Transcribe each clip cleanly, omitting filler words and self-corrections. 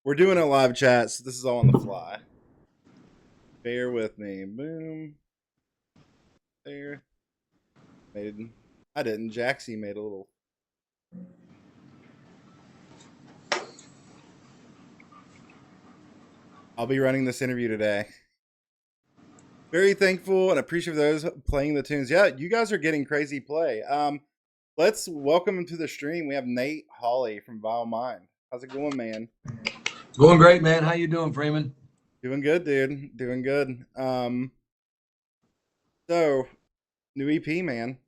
We're doing a live chat, so this is all on the fly. Bear with me. Boom. There. Made. I didn't. Jaxie made a little. I'll be running this interview today. Very thankful and appreciative of those playing the tunes. Yeah, you guys are getting crazy play. Let's welcome him to the stream. We have Nate Holley from Vile Mind. How's it going, man? Going great, man. How you doing, Freeman? Doing good, dude. Doing good. So new EP, man.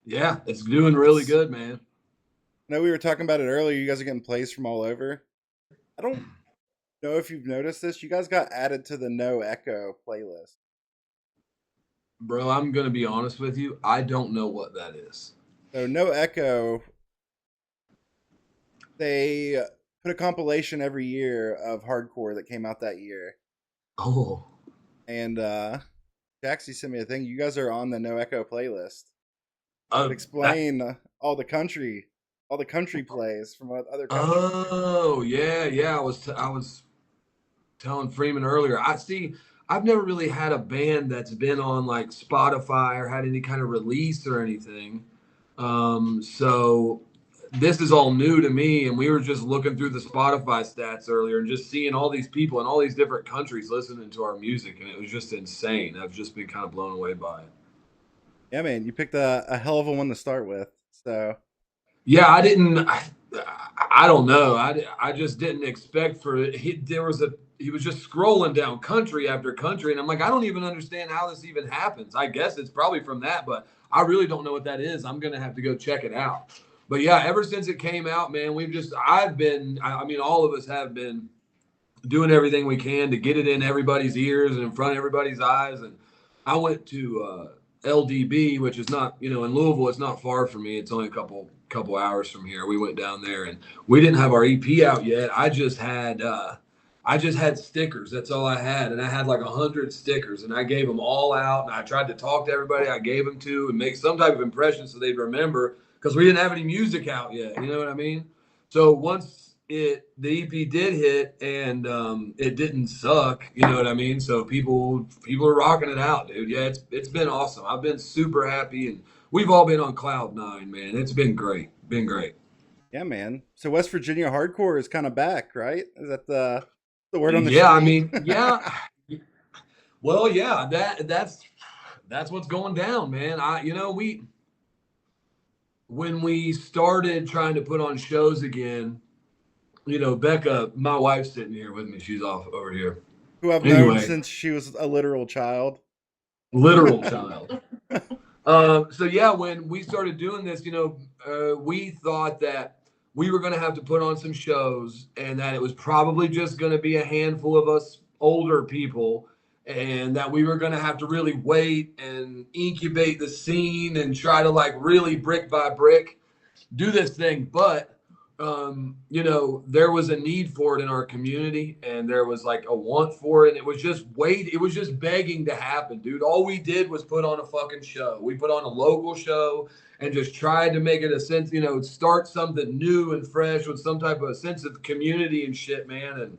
Yeah, it's doing really good, man. I know we were talking about it earlier. You guys are getting plays from all over. I don't know if you've noticed this. You guys got added to the No Echo playlist. Bro, I'm going to be honest with you. I don't know what that is. So No Echo, they put a compilation every year of hardcore that came out that year. Oh. And Jaxie sent me a thing. You guys are on the No Echo playlist. Explain all the country plays from other countries. Oh, yeah. I was telling Freeman earlier. I've never really had a band that's been on like Spotify or had any kind of release or anything. So this is all new to me, and we were just looking through the Spotify stats earlier and just seeing all these people in all these different countries listening to our music, and it was just insane. I've just been kind of blown away by it. Yeah, man, you picked a hell of a one to start with. So yeah, I don't know. I just didn't expect for it. He was just scrolling down country after country, and I'm like, I don't even understand how this even happens. I guess it's probably from that, but I really don't know what that is. I'm gonna have to go check it out. But yeah, ever since it came out, man, I mean, all of us have been doing everything we can to get it in everybody's ears and in front of everybody's eyes. And I went to LDB, which is not, in Louisville. It's not far from me. It's only a couple hours from here. We went down there, and we didn't have our EP out yet. I just had stickers. That's all I had, and I had like 100 stickers, and I gave them all out. And I tried to talk to everybody I gave them to and make some type of impression so they'd remember, because we didn't have any music out yet. You know what I mean? So once the EP did hit, and it didn't suck, you know what I mean? So people are rocking it out, dude. Yeah, it's been awesome. I've been super happy, and we've all been on cloud nine, man. It's been great. Been great. yeah, man. So West Virginia hardcore is kind of back, right? Is that the word on the Yeah, I street? mean, yeah. Well, yeah, that's what's going down, man. When we started trying to put on shows again, Becca, my wife's sitting here with me. She's off over here. Who I've known Anyway, since she was a literal child. literal child. So yeah, when we started doing this, we thought that we were going to have to put on some shows, and that it was probably just going to be a handful of us older people, and that we were going to have to really wait and incubate the scene and try to like really brick by brick do this thing. But there was a need for it in our community, and there was like a want for it. And it was just begging to happen, dude. All we did was put on a fucking show. We put on a local show and just tried to make it a sense, start something new and fresh with some type of a sense of community and shit, man.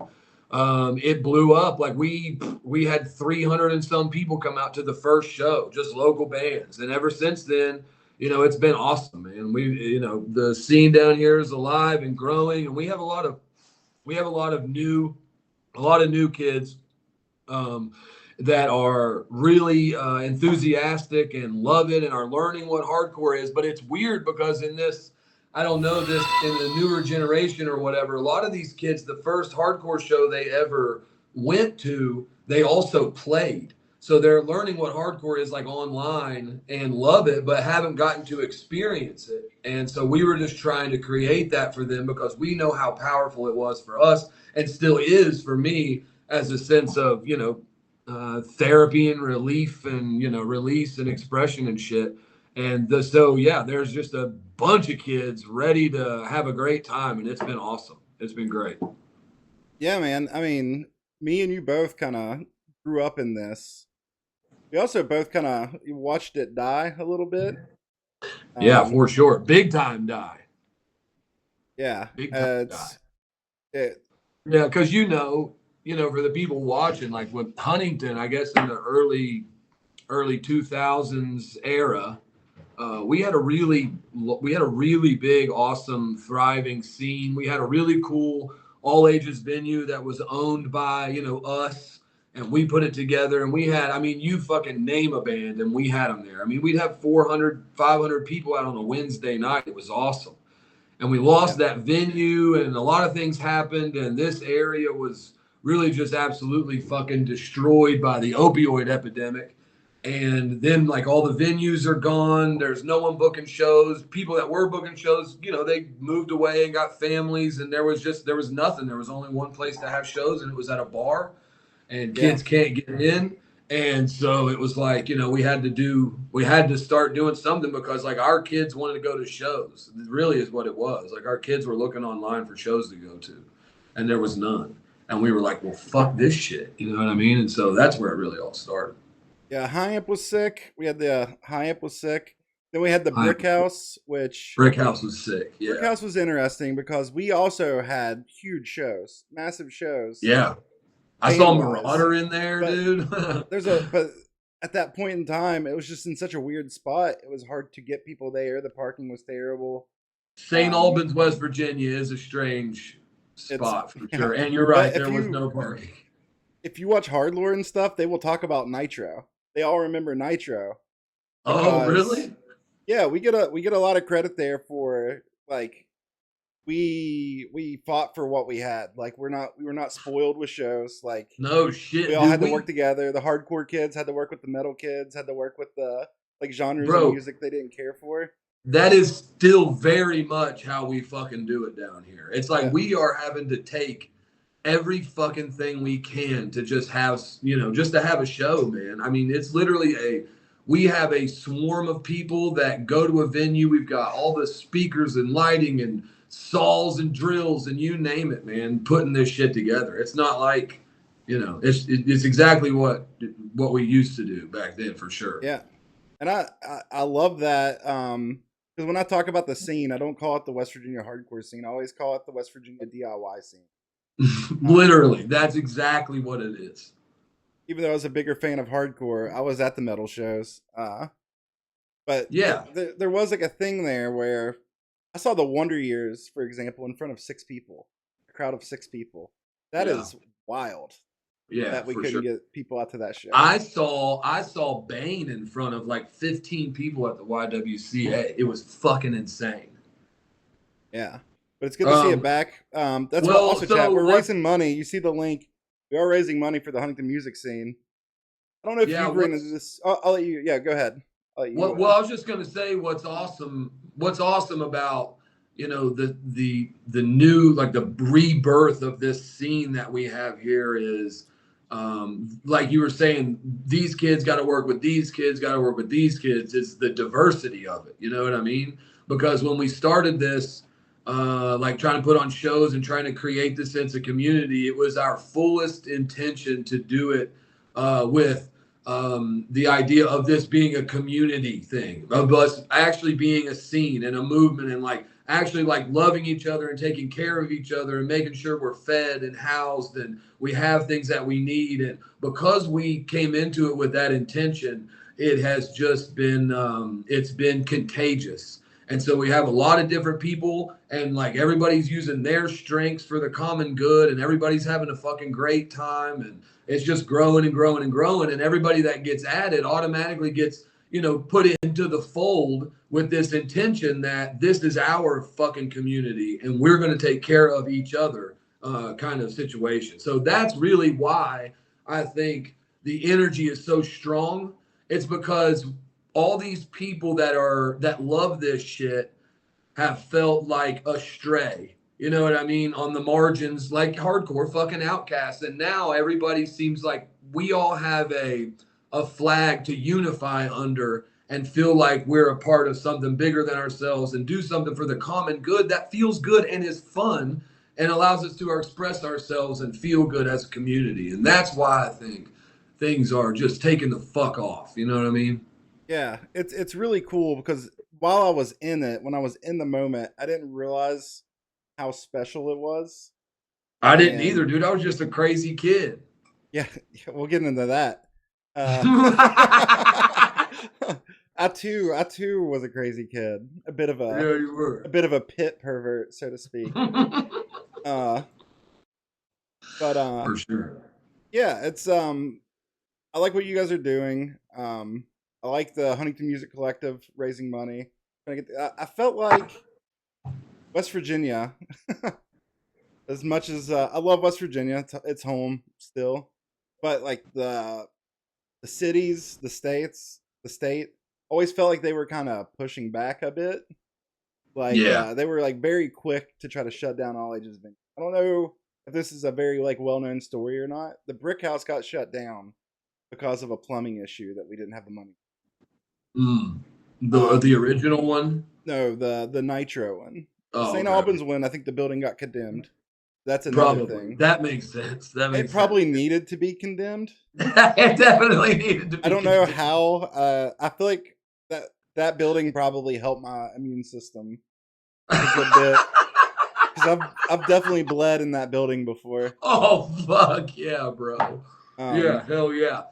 And it blew up. Like we had 300 and some people come out to the first show, just local bands. And ever since then, it's been awesome, man. The scene down here is alive and growing, and we have a lot of new kids that are really enthusiastic and love it and are learning what hardcore is. But it's weird because I don't know this in the newer generation or whatever, a lot of these kids, the first hardcore show they ever went to, they also played. So they're learning what hardcore is like online and love it, but haven't gotten to experience it. And so we were just trying to create that for them, because we know how powerful it was for us, and still is for me, as a sense of, therapy and relief and, release and expression and shit. And so, yeah, there's just a bunch of kids ready to have a great time, and it's been awesome. It's been great. Yeah, man. I mean, me and you both kind of grew up in this. We also both kind of watched it die a little bit. Yeah, for sure. Big time die. Yeah, Big time die. it. Yeah, because for the people watching, like with Huntington, I guess in the early 2000s era, we had a really big, awesome, thriving scene. We had a really cool all ages venue that was owned by us, and we put it together. And we had, I mean, you fucking name a band, and we had them there. I mean, we'd have 400, 500 people out on a Wednesday night. It was awesome. And we lost Yeah. that venue, and a lot of things happened, and this area was really just absolutely fucking destroyed by the opioid epidemic. And then like all the venues are gone, there's no one booking shows. People that were booking shows, they moved away and got families, and there was nothing. There was only one place to have shows, and it was at a bar, and Yeah. kids can't get in. And so it was like, we had to start doing something, because like our kids wanted to go to shows. It really is what it was. Like our kids were looking online for shows to go to, and there was none. And we were like, well, fuck this shit. You know what I mean? And so that's where it really all started. Yeah. High Amp was sick. We had the High Amp was sick. Then we had the I, Brick House, which Brick House was sick. Brick Yeah. House was interesting because we also had huge shows, massive shows, Yeah. I saw band wise. Marauder in there, But dude. but at that point in time, it was just in such a weird spot. It was hard to get people there. The parking was terrible. St. Um, Albans, West Virginia is a strange it's spot for yeah. sure. And you're But right, there was no parking. if you watch Hardlore and stuff, they will talk about Nitro. They all remember Nitro Oh, because really? yeah, we get a lot of credit there for like we fought for what we had. Like we were not spoiled with shows. Like No we shit, all dude. had to work together. The hardcore kids had to work with the metal kids, had to work with the like genres of Bro, music they didn't care for. that is still very much how we fucking do it down here. It's like Yeah. we are having to take every fucking thing we can to just to have a show, man. I mean, it's literally we have a swarm of people that go to a venue. We've got all the speakers and lighting and saws and drills and you name it, man, putting this shit together. It's not like, it's exactly what we used to do back then for sure. Yeah. And I love that because when I talk about the scene, I don't call it the West Virginia hardcore scene. I always call it the West Virginia DIY scene. Um, Literally, that's exactly what it is. Even though I was a bigger fan of hardcore, I was at the metal shows. But Yeah. there was like a thing there where I saw the Wonder Years, for example, in front of 6 people, a crowd of 6 people. That Yeah. is wild Yeah, that we for couldn't sure. get people out to that show. I saw Bane in front of like 15 people at the YWCA. It was fucking insane. Yeah, but it's good to see it Um, back. That's what well, also, chat. so We're what? raising money. You see the link. We are raising money for the Huntington music scene. I don't know if Yeah, you've ran into this. I'll let you. Yeah, go ahead. I'll let you. Well, I was just gonna say what's awesome. What's awesome about the new, like, the rebirth of this scene that we have here is, like you were saying, these kids got to work with these kids, got to work with these kids. It's the diversity of it. You know what I mean? Because when we started this, like trying to put on shows and trying to create this sense of community, it was our fullest intention to do it with the idea of this being a community thing, of us actually being a scene and a movement, and like actually like loving each other and taking care of each other and making sure we're fed and housed and we have things that we need. And because we came into it with that intention, it has just been it's been contagious. And so we have a lot of different people, and like everybody's using their strengths for the common good, and everybody's having a fucking great time, and it's just growing and growing and growing. And everybody that gets added automatically gets, put into the fold with this intention that this is our fucking community and we're going to take care of each other, kind of situation. So that's really why I think the energy is so strong. It's because all these people that love this shit have felt like astray. You know what I mean? On the margins, like hardcore fucking outcasts. And now everybody seems like we all have a flag to unify under and feel like we're a part of something bigger than ourselves and do something for the common good that feels good and is fun and allows us to express ourselves and feel good as a community. And that's why I think things are just taking the fuck off. You know what I mean? Yeah, it's really cool because while I was in it, when I was in the moment, I didn't realize how special it was. I didn't And either, dude. I was just a crazy kid. yeah, we'll get into that. I too was a crazy kid, Yeah, you a were. bit of a pit pervert, so to speak. Uh, but For sure. yeah, it's I like what you guys are doing. I like the Huntington Music Collective raising money. I felt like West Virginia, as much as I love West Virginia, it's home still, but like the cities, the state, always felt like they were kind of pushing back a bit. Like Yeah. they were like very quick to try to shut down all ages venues. I don't know if this is a very like well known story or not. The Brick House got shut down because of a plumbing issue that we didn't have the money. Mm. The Um, original one. no, the Nitro one, the Oh, St. okay. Albans one. I think the building got condemned. That's another Probably. thing. That makes sense. That It makes probably sense. needed to be condemned. It definitely needed to I be don't know condemned. how. I feel like that building probably helped my immune system a good bit because I've definitely bled in that building before. Oh fuck yeah, bro. Yeah, Um, hell yeah.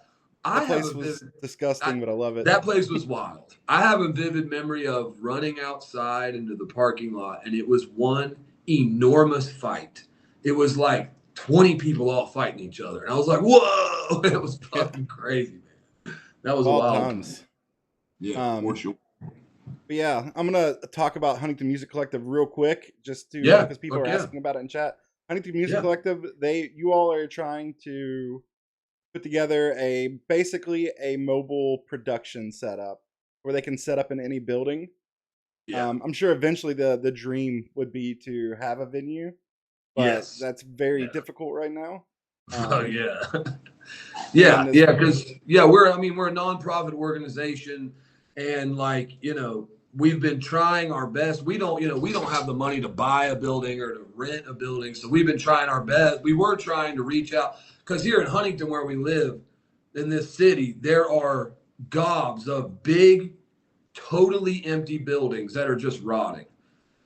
I that have a place was vivid I, disgusting, but I love it. that place was wild. I have a vivid memory of running outside into the parking lot, and it was one enormous fight. It was like 20 people all fighting each other. And I was like, whoa, it was Yeah, fucking crazy, man. That was a wild wild time. times. Yeah, for Um, sure. but yeah, I'm gonna talk about Huntington Music Collective real quick, just to Yeah, because people fuck are yeah. asking about it in chat. Huntington Music Yeah. Collective, you all are trying to put together basically a mobile production setup where they can set up in any building. Yeah. I'm sure eventually the dream would be to have a venue, but Yes. that's very Yeah. difficult right now. Oh Um, yeah. and Yeah, as yeah, because yeah, we're a nonprofit organization, and like we've been trying our best. We don't have the money to buy a building or to rent a building, so we've been trying our best. We were trying to reach out because here in Huntington, where we live in this city, there are gobs of big, totally empty buildings that are just rotting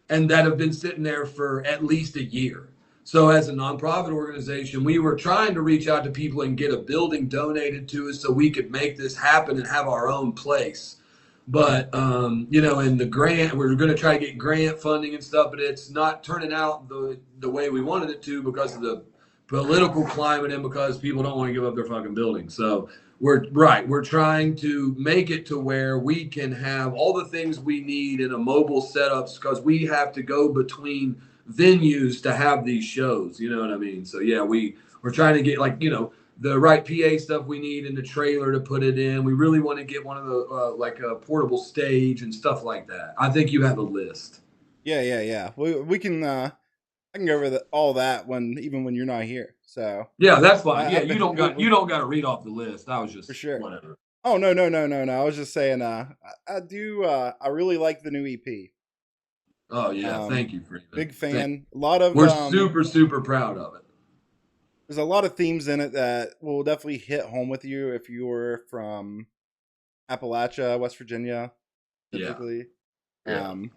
and that have been sitting there for at least a year. So, as a nonprofit organization, we were trying to reach out to people and get a building donated to us so we could make this happen and have our own place. But, in the grant, we were going to try to get grant funding and stuff, but it's not turning out the way we wanted it to because of the political climate and because people don't want to give up their fucking building. So, we're trying to make it to where we can have all the things we need in a mobile setups because we have to go between venues to have these shows. You know what I mean? So yeah, we're trying to get the right PA stuff we need in the trailer to put it in. We really want to get one of the like a portable stage and stuff like that. I think you have a list. yeah. We can I can go over all that even when you're not here. So Yeah, that's fine. Yeah, I've been you don't got to read off the list. I was for just sure. whatever. Oh no. I was just saying I do I really like the new EP. Oh yeah, Um thank you, Freeman. big fan. A lot of We're super proud of it. there's a lot of themes in it that will definitely hit home with you if you're from Appalachia, West Virginia, Yeah, specifically. yeah. Um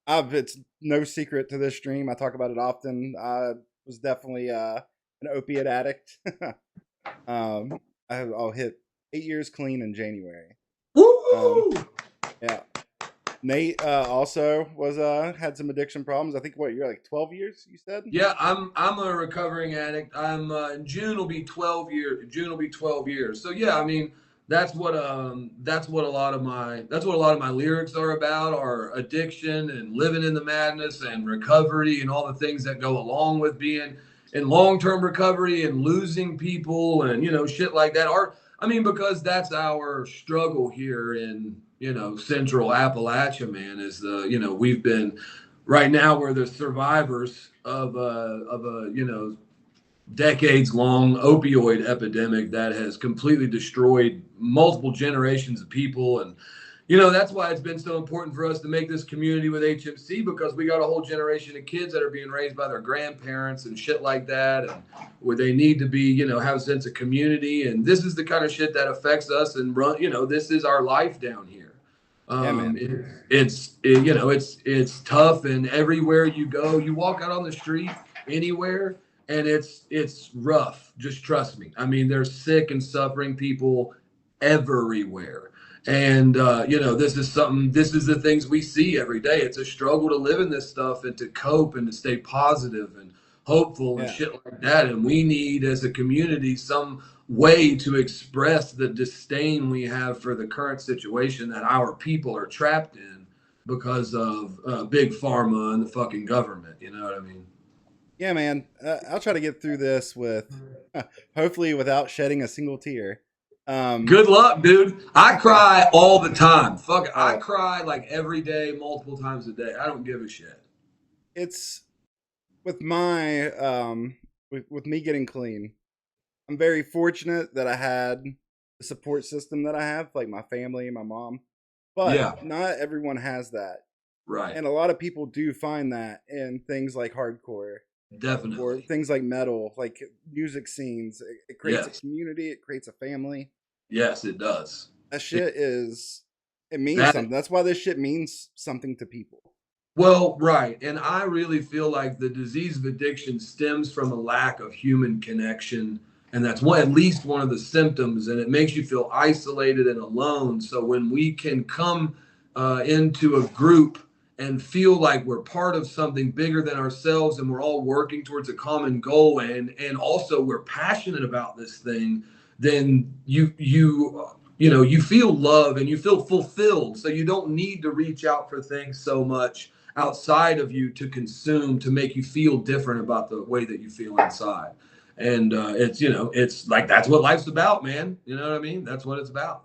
it's no secret to this stream. I talk about it often. I was definitely an opiate addict. um I'll hit 8 years clean in January. Um Woo! yeah. Nate also was had some addiction problems. I think what you're like 12 years. You said. Yeah, I'm a recovering addict. I'm in June will be 12 years. June will be 12 years. So yeah, I mean that's what a lot of my lyrics are about are addiction and living in the madness and recovery and all the things that go along with being in long-term recovery and losing people and shit like that. Because that's our struggle here in central Appalachia, man. Is we've been right now we're the survivors of a decades long opioid epidemic that has completely destroyed multiple generations of people. And that's why it's been so important for us to make this community with HMC, because we got a whole generation of kids that are being raised by their grandparents and shit like that, and where they need to be have a sense of community. And this is the kind of shit that affects us and this is our life down here. Yeah, man. It's tough, and everywhere you go, you walk out on the street anywhere, and it's rough. Just trust me. I mean, there's sick and suffering people everywhere. And this is something. This is the things we see every day. It's a struggle to live in this stuff and to cope and to stay positive and hopeful and Yeah. shit like that. And we need, as a community, some way to express the disdain we have for the current situation that our people are trapped in because of big pharma and the fucking government. You know what I mean? Yeah, man. I'll try to get through this with, hopefully, without shedding a single tear. Good luck, dude. I cry all the time. Fuck it. I Oh, cry like every day, multiple times a day. I don't give a shit. it's with my with me getting clean. I'm very fortunate that I had the support system that I have, like my family and my mom. But Yeah, not everyone has that, right. and a lot of people do find that in things like hardcore or Definitely. things like metal, like music scenes. It creates a Yes. community. It creates a family. Yes, it does. That It, shit is it means that something. That's why this shit means something to people. Well, right. And I really feel like the disease of addiction stems from a lack of human connection. And that's at least one of the symptoms. And it makes you feel isolated and alone. So when we can come into a group and feel like we're part of something bigger than ourselves and we're all working towards a common goal and also we're passionate about this thing, then you feel love and you feel fulfilled. So you don't need to reach out for things so much outside of you to consume to make you feel different about the way that you feel inside. And it's like that's what life's about, man. You know what I mean? That's what it's about.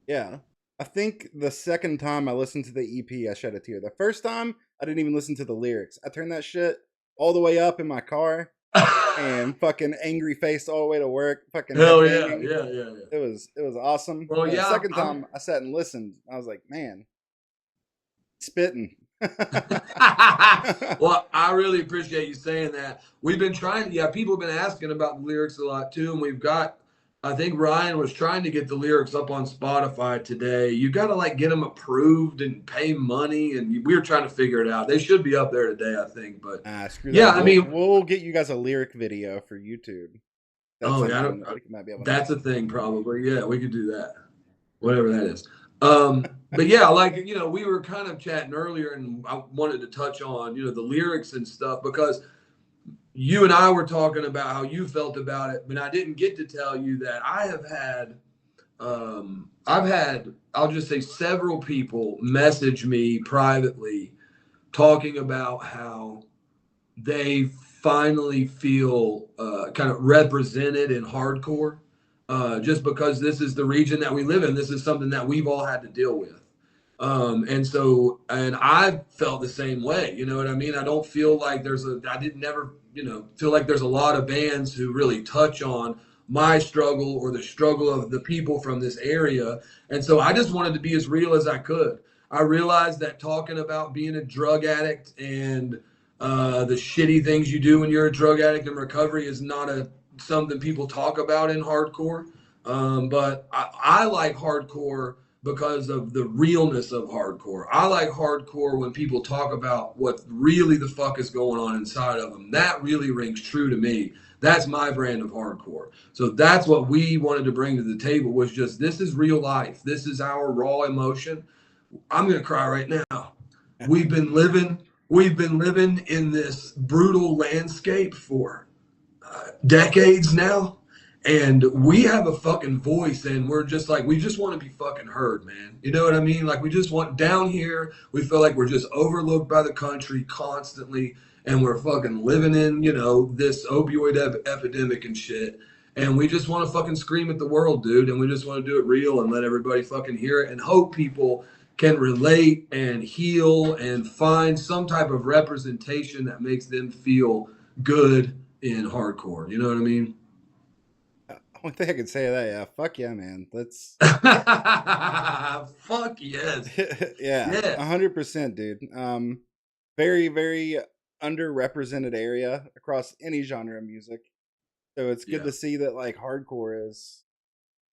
Yeah. I think the second time I listened to the EP, I shed a tear. The first time, I didn't even listen to the lyrics. I turned that shit all the way up in my car and fucking angry faced all the way to work, fucking Hell yeah, headbanging. yeah, yeah, yeah. It was awesome. Well, And the yeah, second time I sat and listened, I was like, man, spitting. well, I really appreciate you saying that. We've been trying, yeah, people have been asking about the lyrics a lot too, and I think Ryan was trying to get the lyrics up on Spotify today. You got to like get them approved and pay money, and we were trying to figure it out. They should be up there today, I think. But Screw yeah, that. I We'll mean, we'll get you guys a lyric video for YouTube. That's oh yeah, something that we might be able to that's make. a thing probably. Yeah, we could do that. Whatever that is. But yeah, like we were kind of chatting earlier, and I wanted to touch on the lyrics and stuff because you and I were talking about how you felt about it, but I didn't get to tell you that I've had, I'll just say, several people message me privately talking about how they finally feel kind of represented in hardcore, just because this is the region that we live in. This is something that we've all had to deal with. And I felt the same way. You know what I mean? I don't feel like I didn't never, feel like there's a lot of bands who really touch on my struggle or the struggle of the people from this area. And so I just wanted to be as real as I could. I realized that talking about being a drug addict and the shitty things you do when you're a drug addict in recovery is not something people talk about in hardcore. But I like hardcore because of the realness of hardcore. I like hardcore when people talk about what really the fuck is going on inside of them. That really rings true to me. That's my brand of hardcore. So that's what we wanted to bring to the table was just this is real life. This is our raw emotion. I'm going to cry right now. We've been living we've been living in this brutal landscape for decades now, and we have a fucking voice, and we're just like we just want to be fucking heard, man. You know what I mean? Like we just want down here, we feel like we're just overlooked by the country constantly, and we're fucking living in this opioid epidemic and shit, and we just want to fucking scream at the world, dude, and we just want to do it real and let everybody fucking hear it and hope people can relate and heal and find some type of representation that makes them feel good in hardcore. You know what I mean? Only thing I could say to that, yeah, fuck yeah, man. That's Fuck yes. yeah, Yeah. 100%, dude. Very, very underrepresented area across any genre of music. So it's good Yeah. to see that like hardcore is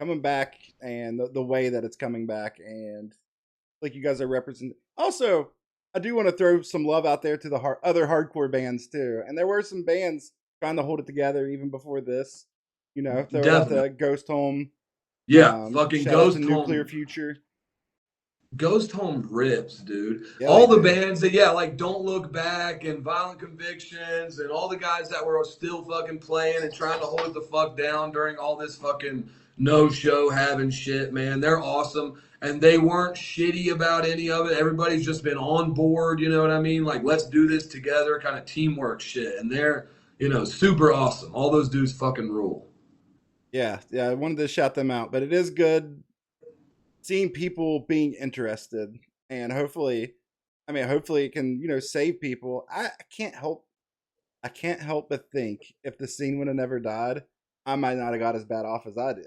coming back and the way that it's coming back and like you guys are representing. Also, I do want to throw some love out there to the other hardcore bands too. And there were some bands trying to hold it together even before this. You know, throw it out Definitely. to Ghost Home. Yeah, fucking Shout out to Ghost Nuclear Home. Future. Ghost Home rips, dude. Yeah, they All the do. bands that, yeah, like Don't Look Back and Violent Convictions and all the guys that were still fucking playing and trying to hold it the fuck down during all this fucking no show having shit, man. They're awesome. And they weren't shitty about any of it. Everybody's just been on board, you know what I mean? Like, let's do this together, kind of teamwork shit. And they're, super awesome. All those dudes fucking rule. Yeah, I wanted to shout them out, but it is good seeing people being interested, and hopefully, hopefully it can save people. I can't help but think if the scene would have never died, I might not have got as bad off as I did.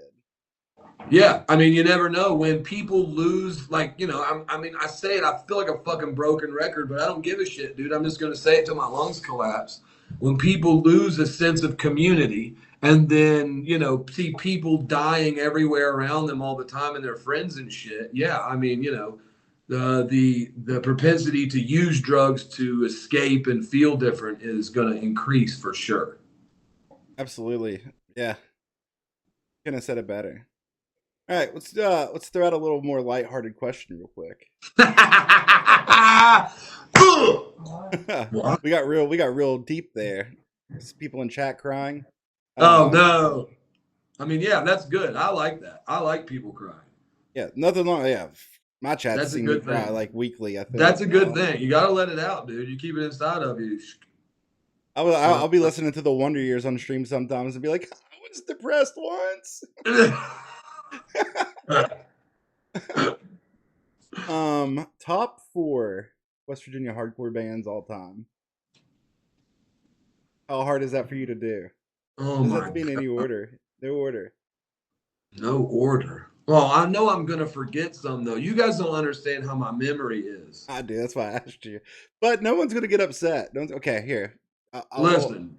Yeah, I mean, you never know when people lose. Like, I say it. I feel like a fucking broken record, but I don't give a shit, dude. I'm just gonna say it till my lungs collapse. When people lose a sense of community, and then see people dying everywhere around them all the time, and their friends and shit. Yeah, I mean, the propensity to use drugs to escape and feel different is gonna increase for sure. Absolutely, yeah. Couldn't have said it better. All right, let's throw out a little more lighthearted question real quick. we got real deep there. There's people in chat crying. Oh no. I mean, yeah, that's good. I like that. I like people crying. Yeah, nothing wrong. Yeah, my chat's seen me cry thing. like weekly. I think that's a good thing. You got to let it out, dude. You keep it inside of you. I'll be listening to the Wonder Years on stream sometimes and be like, I was depressed once. Top 4 West Virginia hardcore bands all time. How hard is that for you to do? Oh, does that have to be in any order? No order. No order. Well, I know I'm gonna forget some though. You guys don't understand how my memory is. I do. That's why I asked you. But no one's gonna get upset. Okay, here. Listen,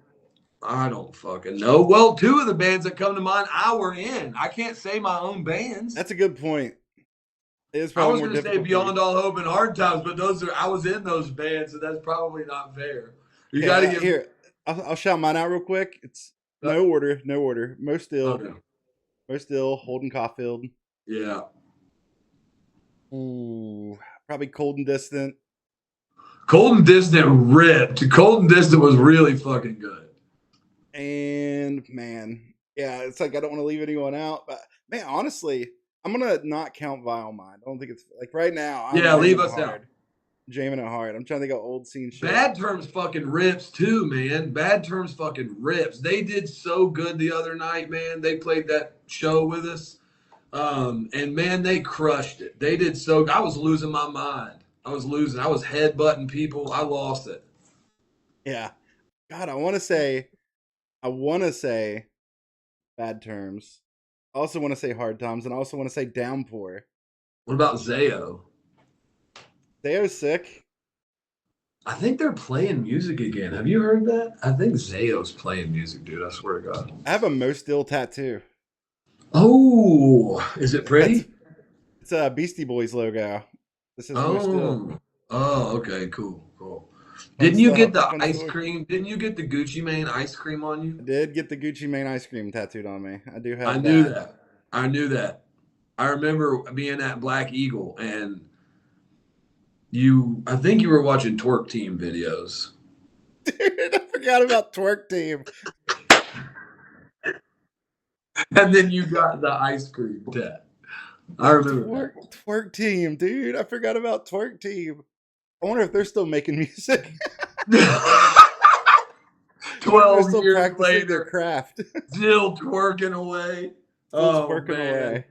I don't fucking know. Well, 2 of the bands that come to mind, I were in. I can't say my own bands. That's a good point. I was going to say Beyond All Hope and Hard Times, but I was in those bands, so that's probably not fair. You got to give here. I'll shout mine out real quick. It's no order. Most Still, okay. Most Still, Holden Caulfield. Yeah. Ooh, probably Cold and Distant. Cold and Distant ripped. Cold and Distant was really fucking good. And man, yeah, it's like I don't want to leave anyone out, but man, honestly, I'm gonna not count Vile Mind. I don't think it's like right now. Leave us out. Jamming it hard. I'm trying to think of old scene shit. Bad Terms fucking rips too, man. Bad Terms fucking rips. They did so good the other night, man. They played that show with us. And man, they crushed it. They did so. I was losing my mind. I was headbutting people. I lost it. Yeah. God, I want to say Bad Terms. I also want to say Hard Times, and I also want to say Downpour. What about Zayo? Zayo's sick. I think they're playing music again. Have you heard that? I think Zayo's playing music, dude. I swear to God. I have a Most Still tattoo. Oh, is it pretty? It's a Beastie Boys logo. This is Most Still. Oh, okay, cool. Didn't you get the ice cream? Didn't you get the Gucci Mane ice cream on you? I did get the Gucci Mane ice cream tattooed on me. I do have I knew that. I remember being at Black Eagle and I think you were watching Twerk Team videos. Dude, I forgot about Twerk Team. And then you got the ice cream tat. I remember Twerk Team, dude. I forgot about Twerk Team. I wonder if they're still making music. 12 still years practicing later, their craft. Still twerking away. Away.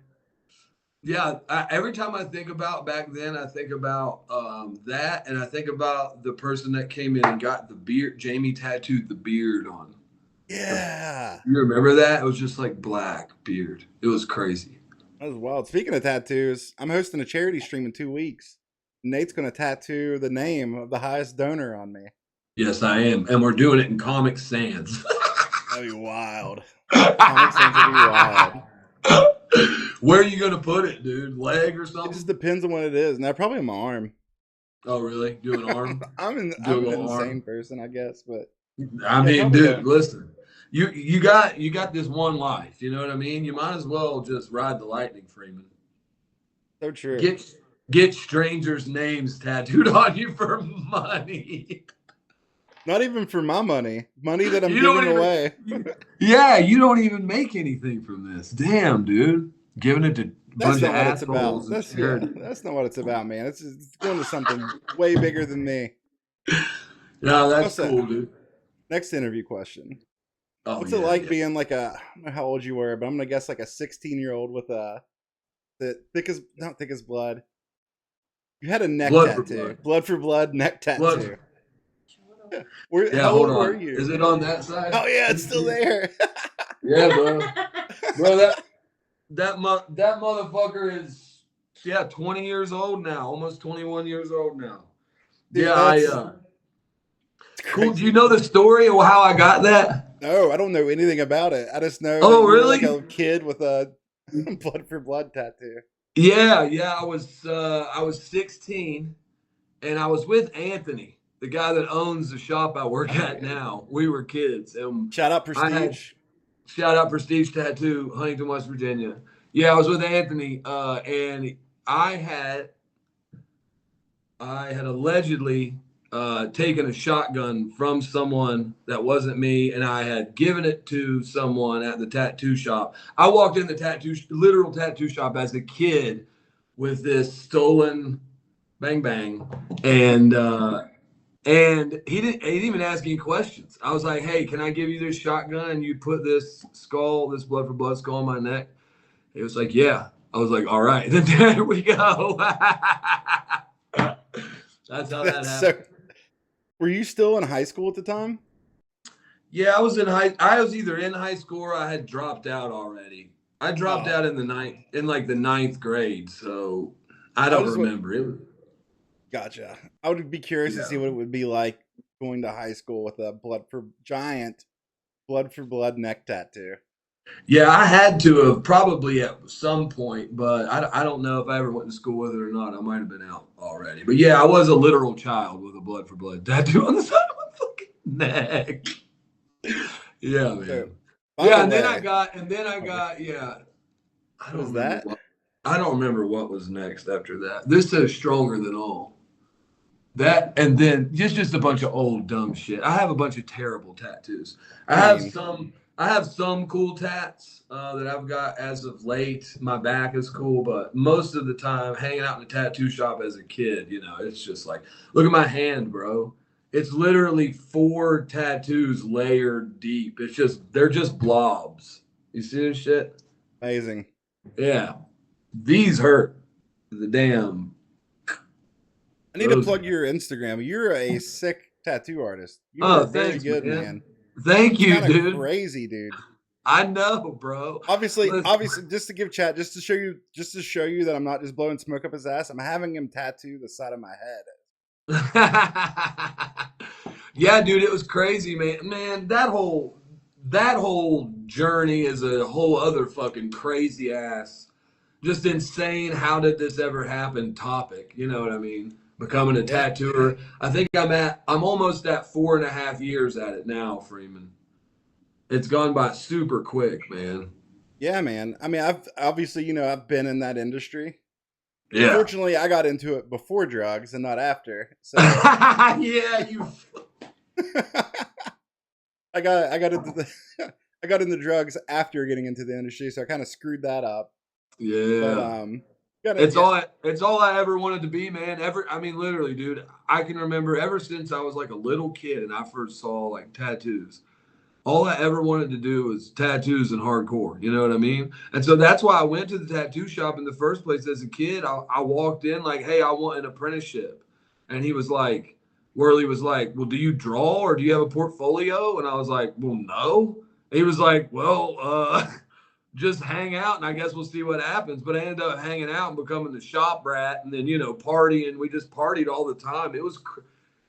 Yeah, every time I think about back then, I think about that, and I think about the person that came in and got the beard. Jamie tattooed the beard on. Yeah. You remember that? It was just like black beard. It was crazy. That was wild. Speaking of tattoos, I'm hosting a charity stream in 2 weeks. Nate's going to tattoo the name of the highest donor on me. Yes, I am. And we're doing it in Comic Sans. That'd be wild. Comic Sans would be wild. Where are you going to put it, dude? Leg or something? It just depends on what it is. Now, probably on my arm. Oh, really? Do an arm? I'm an insane person, I guess, but I Yeah, tell mean, me dude, though. listen. You got this one life. You know what I mean? You might as well just ride the lightning, Freeman. So true. Get get strangers' names tattooed on you for money. Not even for my money, money that I'm You giving don't even. away. Yeah, you don't even make anything from this. Damn, dude. Giving it to a That's bunch of not what it's assholes about. and charity. That's not what it's about, man. It's going to something way bigger than me. No, that's Also, cool, dude. next interview question. Oh What's it yeah, like yeah. being like I don't know how old you were, but I'm gonna guess like a 16-year-old with a the thick as not thick as blood. You had a neck Blood for tattoo, blood. blood for blood neck Blood. tattoo. Where? Yeah, How hold old were on. you? Is it on that side? Oh yeah, Let it's me still see. there. Yeah, bro. Bro, that motherfucker is 20 years old now, almost 21 years old now. Yeah, Dude, that's it's cool. Do you crazy. know the story of how I got that? No, I don't know anything about it. I just know that Oh, you were like really? a kid with a blood for blood tattoo. Yeah, yeah. I was 16 and I was with Anthony, the guy that owns the shop I work Oh at yeah. now. We were kids, and Shout out I had Prestige. shout out Prestige Tattoo, Huntington, West Virginia. Yeah, I was with Anthony, and I had I had allegedly taken a shotgun from someone that wasn't me, and I had given it to someone at the tattoo shop. I walked in the literal tattoo shop as a kid with this stolen bang bang, and he didn't even ask any questions. I was like, "Hey, can I give you this shotgun and you put this this blood for blood skull on my neck?" He was like, "Yeah." I was like, "All right." Then there we go. That's how that That's so. happened. Were you still in high school at the time? Yeah, I was either in high school or I had dropped out already. I dropped Oh, out in like the ninth grade, so I I don't just remember it. gotcha. I would be curious to Yeah. see what it would be like going to high school with a blood for blood neck tattoo. Yeah, I had to have probably at some point, but I don't know if I ever went to school with it or not. I might have been out already. But yeah, I was a literal child with a blood for blood tattoo on the side of my fucking neck. Yeah, So, man. by Yeah, the way, okay, yeah. I what don't was remember that? what I don't remember what was next after that. This says stronger than all. That and then just a bunch of old dumb shit. I have a bunch of terrible tattoos. I I have mean, some I have some cool tats that I've got as of late. My back is cool, but most of the time hanging out in a tattoo shop as a kid, it's just like, look at my hand, bro. It's literally four tattoos layered deep. They're just blobs. You see this shit? amazing. Yeah. These hurt. The damn I need to those. plug your Instagram. You're a sick tattoo artist. You Oh, are very thanks, good, man. man. Thank It's you, kind of dude. crazy, dude. I know, bro. Listen. Obviously, just to give chat, just to show you that I'm not just blowing smoke up his ass. I'm having him tattoo the side of my head. Yeah, dude, it was crazy, man. Man, that whole journey is a whole other fucking crazy ass, just insane. How did this ever happen? Topic, you know what I mean? Becoming a Yeah, tattooer. I think I'm almost at 4.5 years at it now, Freeman. It's gone by super quick, man. yeah, man. I mean, I've obviously, I've been in that industry. Yeah. Fortunately, I got into it before drugs and not after. So Yeah, you. I got into the I got into drugs after getting into the industry, so I kind of screwed that up. But Yeah. got it. It's Yeah, all it's all I ever wanted to be, man. I mean, literally, dude. I can remember ever since I was like a little kid and I first saw like tattoos. All I ever wanted to do was tattoos and hardcore. You know what I mean? And so that's why I went to the tattoo shop in the first place as a kid. I walked in like, hey, I want an apprenticeship. And Worley was like, well, do you draw or do you have a portfolio? And I was like, well, no. And he was like, well, just hang out and I guess we'll see what happens. But I ended up hanging out and becoming the shop rat and then, partying. We just partied all the time. It was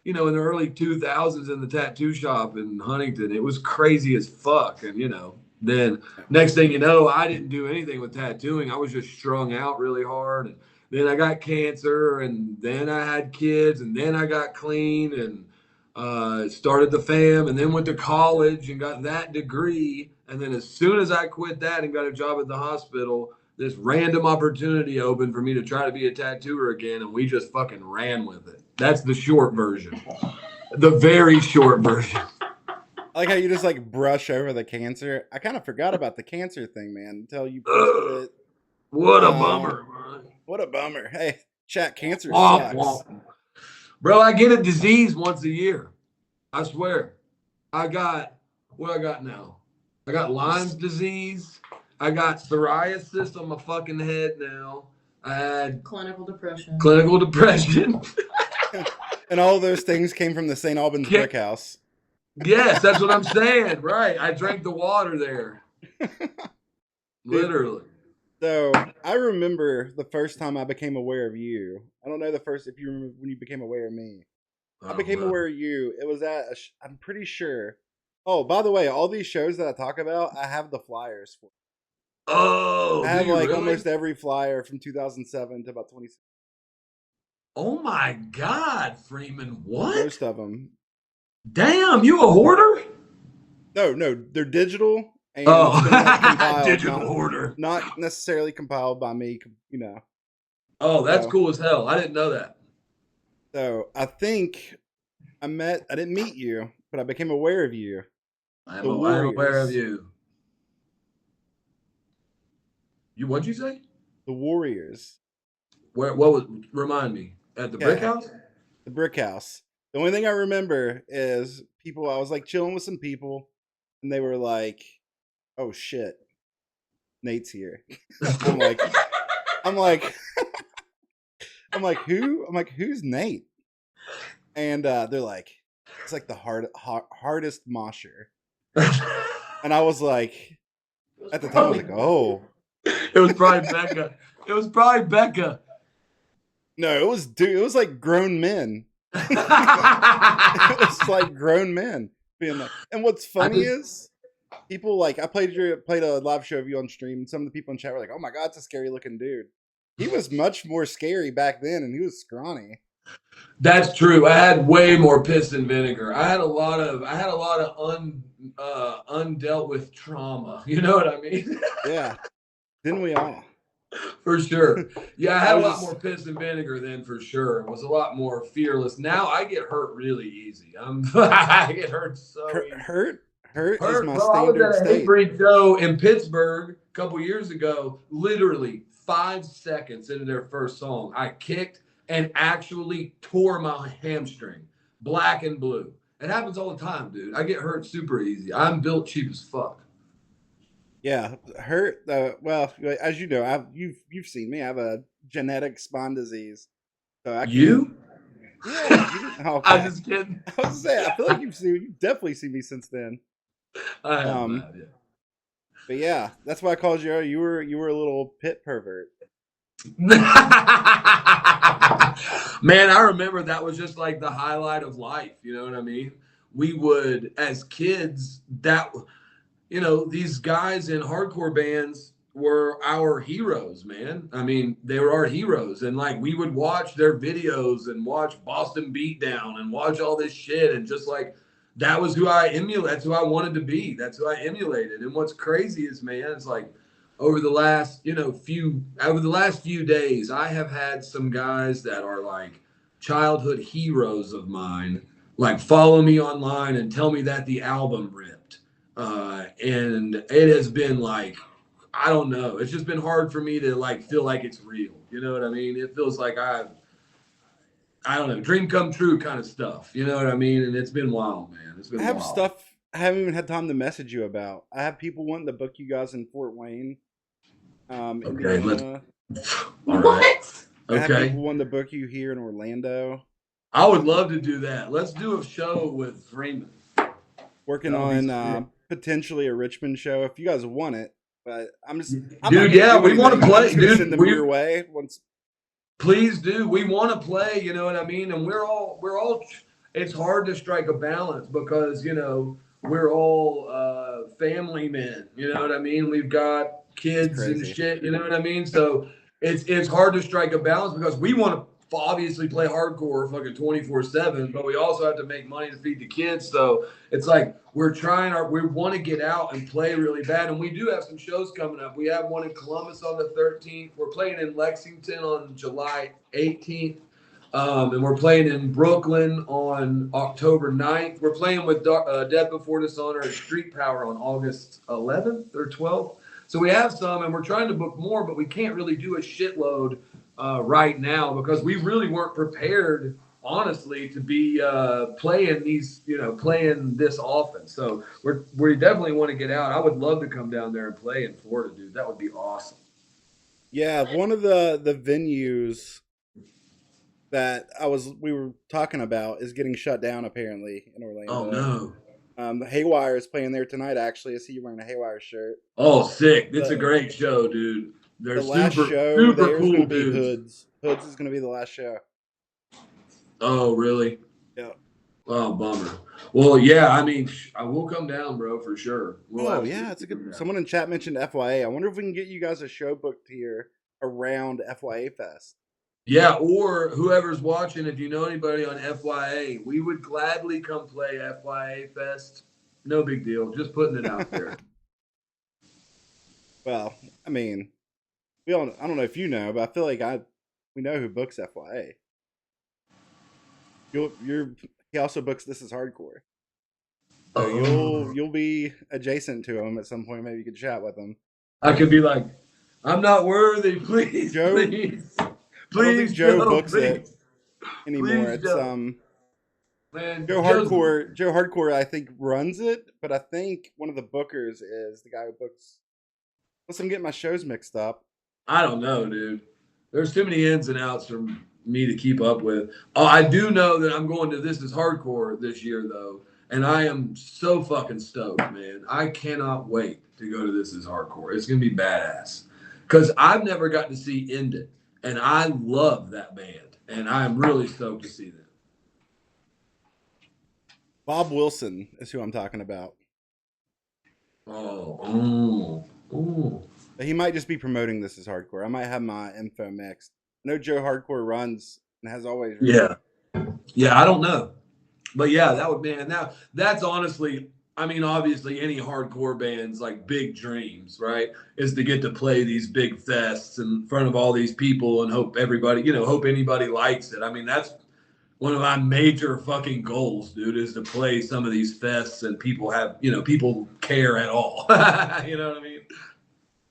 in the early 2000s in the tattoo shop in Huntington. It was crazy as fuck. And, then next thing you know, I didn't do anything with tattooing. I was just strung out really hard. And then I got cancer and then I had kids and then I got clean. And Started the fam, and then went to college and got that degree. And then as soon as I quit that and got a job at the hospital, this random opportunity opened for me to try to be a tattooer again, and we just fucking ran with it. That's the short version. The very short version. I like how you just like brush over the cancer. I kind of forgot about the cancer thing, man, until you posted it. What a bummer, man. What a bummer. Hey, chat, cancer Womp, sucks. womp. Bro, I get a disease once a year. I swear. What I got now? I got Lyme's disease. I got psoriasis on my fucking head now. I had clinical depression. And all those things came from the St. Albans brick house. Yes, that's what I'm saying. Right. I drank the water there. Literally. So I remember the first time I became aware of you. I don't know if you remember when you became aware of me. I became aware of you. It was at, I'm pretty sure. Oh, by the way, all these shows that I talk about, I have the flyers for. Oh, I have like really? almost every flyer from 2007 to about 20. Oh my God, Freeman! What? Most of them. Damn, you a hoarder? No, they're digital. And digital hoarder. Not necessarily compiled by me, you know. Oh, that's cool as hell. I didn't know that. So I think I didn't meet you, but I became aware of you. I am aware of you. What'd you say? The Warriors. Remind me. At the brick house? The brick house. The only thing I remember is I was like chilling with some people, and they were like, "Oh shit, Nate's here." I'm like, who? I'm like, who's Nate? And they're like, it's like the hardest mosher. And I was like, at the time, I was like, oh. It was probably Becca. No, it was like grown men. It was like grown men being like, and what's funny is people like, I played a live show of you on stream, and some of the people in chat were like, "Oh my God, it's a scary looking dude." He was much more scary back then, and he was scrawny. That's true. I had way more piss and vinegar. I had a lot of undealt with trauma. You know what I mean? Yeah. Didn't we all? For sure. Yeah, I had a lot more piss and vinegar then, for sure. It was a lot more fearless. Now I get hurt really easy. I get hurt so easy. Hurt is my bro, standard I was at a state. Hatebreed show in Pittsburgh a couple years ago. Literally 5 seconds into their first song, I kicked and actually tore my hamstring, black and blue. It happens all the time, dude. I get hurt super easy. I'm built cheap as fuck. Yeah, hurt. Well, as you know, you've seen me. I have a genetic spine disease. So I you? Yeah. Okay. I'm just kidding. I was saying, I feel like you've definitely seen me since then. I have, yeah. But yeah, that's why I called you. You were a little pit pervert. Man, I remember that was just like the highlight of life. You know what I mean? We would, as kids, these guys in hardcore bands were our heroes, man. I mean, they were our heroes. And like, we would watch their videos and watch Boston Beatdown and watch all this shit. And just like, that was who I emulated. That's who I wanted to be. That's who I emulated. And what's crazy is, man, it's like over the last, few days, I have had some guys that are like childhood heroes of mine, like follow me online and tell me that the album ripped. And it has been like, I don't know. It's just been hard for me to like feel like it's real. You know what I mean? It feels like I don't know, dream come true kind of stuff. You know what I mean? And it's been wild, man. It's been wild. I have stuff I haven't even had time to message you about. I have people wanting to book you guys in Fort Wayne. Okay, Indiana. All right. I have Okay. people wanting to book you here in Orlando. I would love to do that. Let's do a show with Freemz. Working on potentially a Richmond show if you guys want it. But I'm we want to play, dude. Send them your way once. Please do. We want to play. You know what I mean? And we're all. It's hard to strike a balance because we're all family men. You know what I mean? We've got kids and shit. You know what I mean? So it's hard to strike a balance because we want to obviously play hardcore fucking 24/7, but we also have to make money to feed the kids. So it's like we want to get out and play really bad. And we do have some shows coming up. We have one in Columbus on the 13th. We're playing in Lexington on July 18th. And we're playing in Brooklyn on October 9th. We're playing with Death Before Dishonor at Street Power on August 11th or 12th. So we have some, and we're trying to book more, but we can't really do a shitload right now because we really weren't prepared, honestly, to be playing this often. So we definitely want to get out. I would love to come down there and play in Florida, dude. That would be awesome. Yeah, one of the venues that we were talking about is getting shut down apparently in Orlando. Oh no. Haywire is playing there tonight. Actually, I see you wearing a Haywire shirt. Oh, sick! It's a great show, dude. They're the last super cool dudes. Hoods. Hoods is going to be the last show. Oh, really? Yeah. Oh, bummer. Well, yeah. I mean, I will come down, bro, for sure. It's a good. Someone in chat mentioned FYA. I wonder if we can get you guys a show booked here around FYA Fest. Yeah, or whoever's watching, if you know anybody on FYA, we would gladly come play FYA Fest. No big deal. Just putting it out there. Well, I mean, I don't know if you know, but I feel like we know who books FYA. He also books This Is Hardcore. So you'll be adjacent to him at some point. Maybe you could chat with him. I could be like, I'm not worthy, please, Joe, please. I don't think Joe books it anymore. Please, it's Man, Joe Hardcore, I think, runs it, but I think one of the bookers is the guy who books. Unless I'm getting my shows mixed up. I don't know, dude. There's too many ins and outs for me to keep up with. I do know that I'm going to This Is Hardcore this year, though, and I am so fucking stoked, man. I cannot wait to go to This Is Hardcore. It's gonna be badass because I've never got to see End It. And I love that band, and I'm really stoked to see them. Bob Wilson is who I'm talking about. Oh. He might just be promoting This Is Hardcore. I might have my info mixed. I know Joe Hardcore runs and has always run. Yeah, I don't know. But yeah, that's honestly, I mean, obviously any hardcore band's like big dreams, right? Is to get to play these big fests in front of all these people and hope anybody likes it. I mean, that's one of my major fucking goals, dude, is to play some of these fests and people care at all. You know what I mean?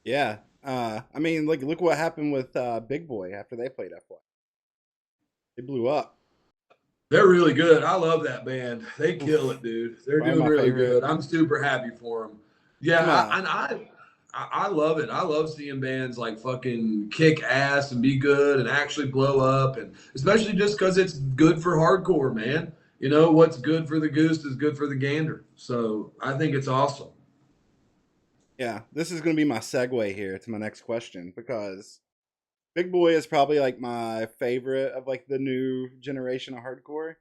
Yeah. I mean, look what happened with Big Boy after they played FY. They blew up. They're really good. I love that band. They kill it, dude. They're doing really good. I'm super happy for them. Yeah, I love it. I love seeing bands like fucking kick ass and be good and actually blow up, and especially just because it's good for hardcore, man. You know, what's good for the goose is good for the gander. So I think it's awesome. Yeah, this is going to be my segue here to my next question because Big Boy is probably like my favorite of like the new generation of hardcore.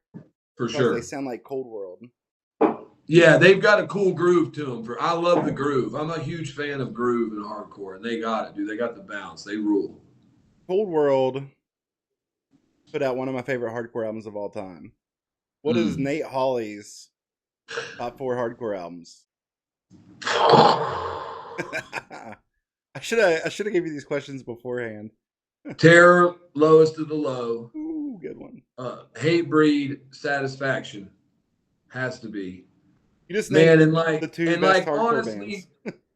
For sure. They sound like Cold World. Yeah, they've got a cool groove to them. I love the groove. I'm a huge fan of groove and hardcore, and they got it, dude. They got the bounce. They rule. Cold World put out one of my favorite hardcore albums of all time. What is Nate Holley's top 4 hardcore albums? I should have gave you these questions beforehand. Terror, Lowest of the Low. Ooh, good one. Hatebreed, Satisfaction. Has to be. You just named the two best hardcore bands.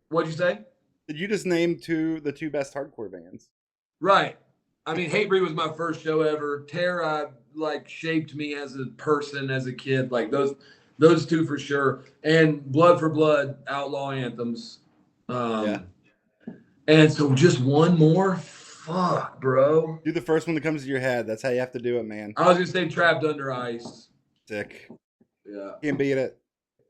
What'd you say? Did you just name the two best hardcore bands? Right. I mean, Hatebreed was my first show ever. Terror, shaped me as a person, as a kid. Like those two for sure. And Blood for Blood, Outlaw Anthems. Yeah. And so just one more. Fuck, bro. Do the first one that comes to your head. That's how you have to do it, man. I was gonna say Trapped Under Ice. Sick. Yeah. Can't beat it.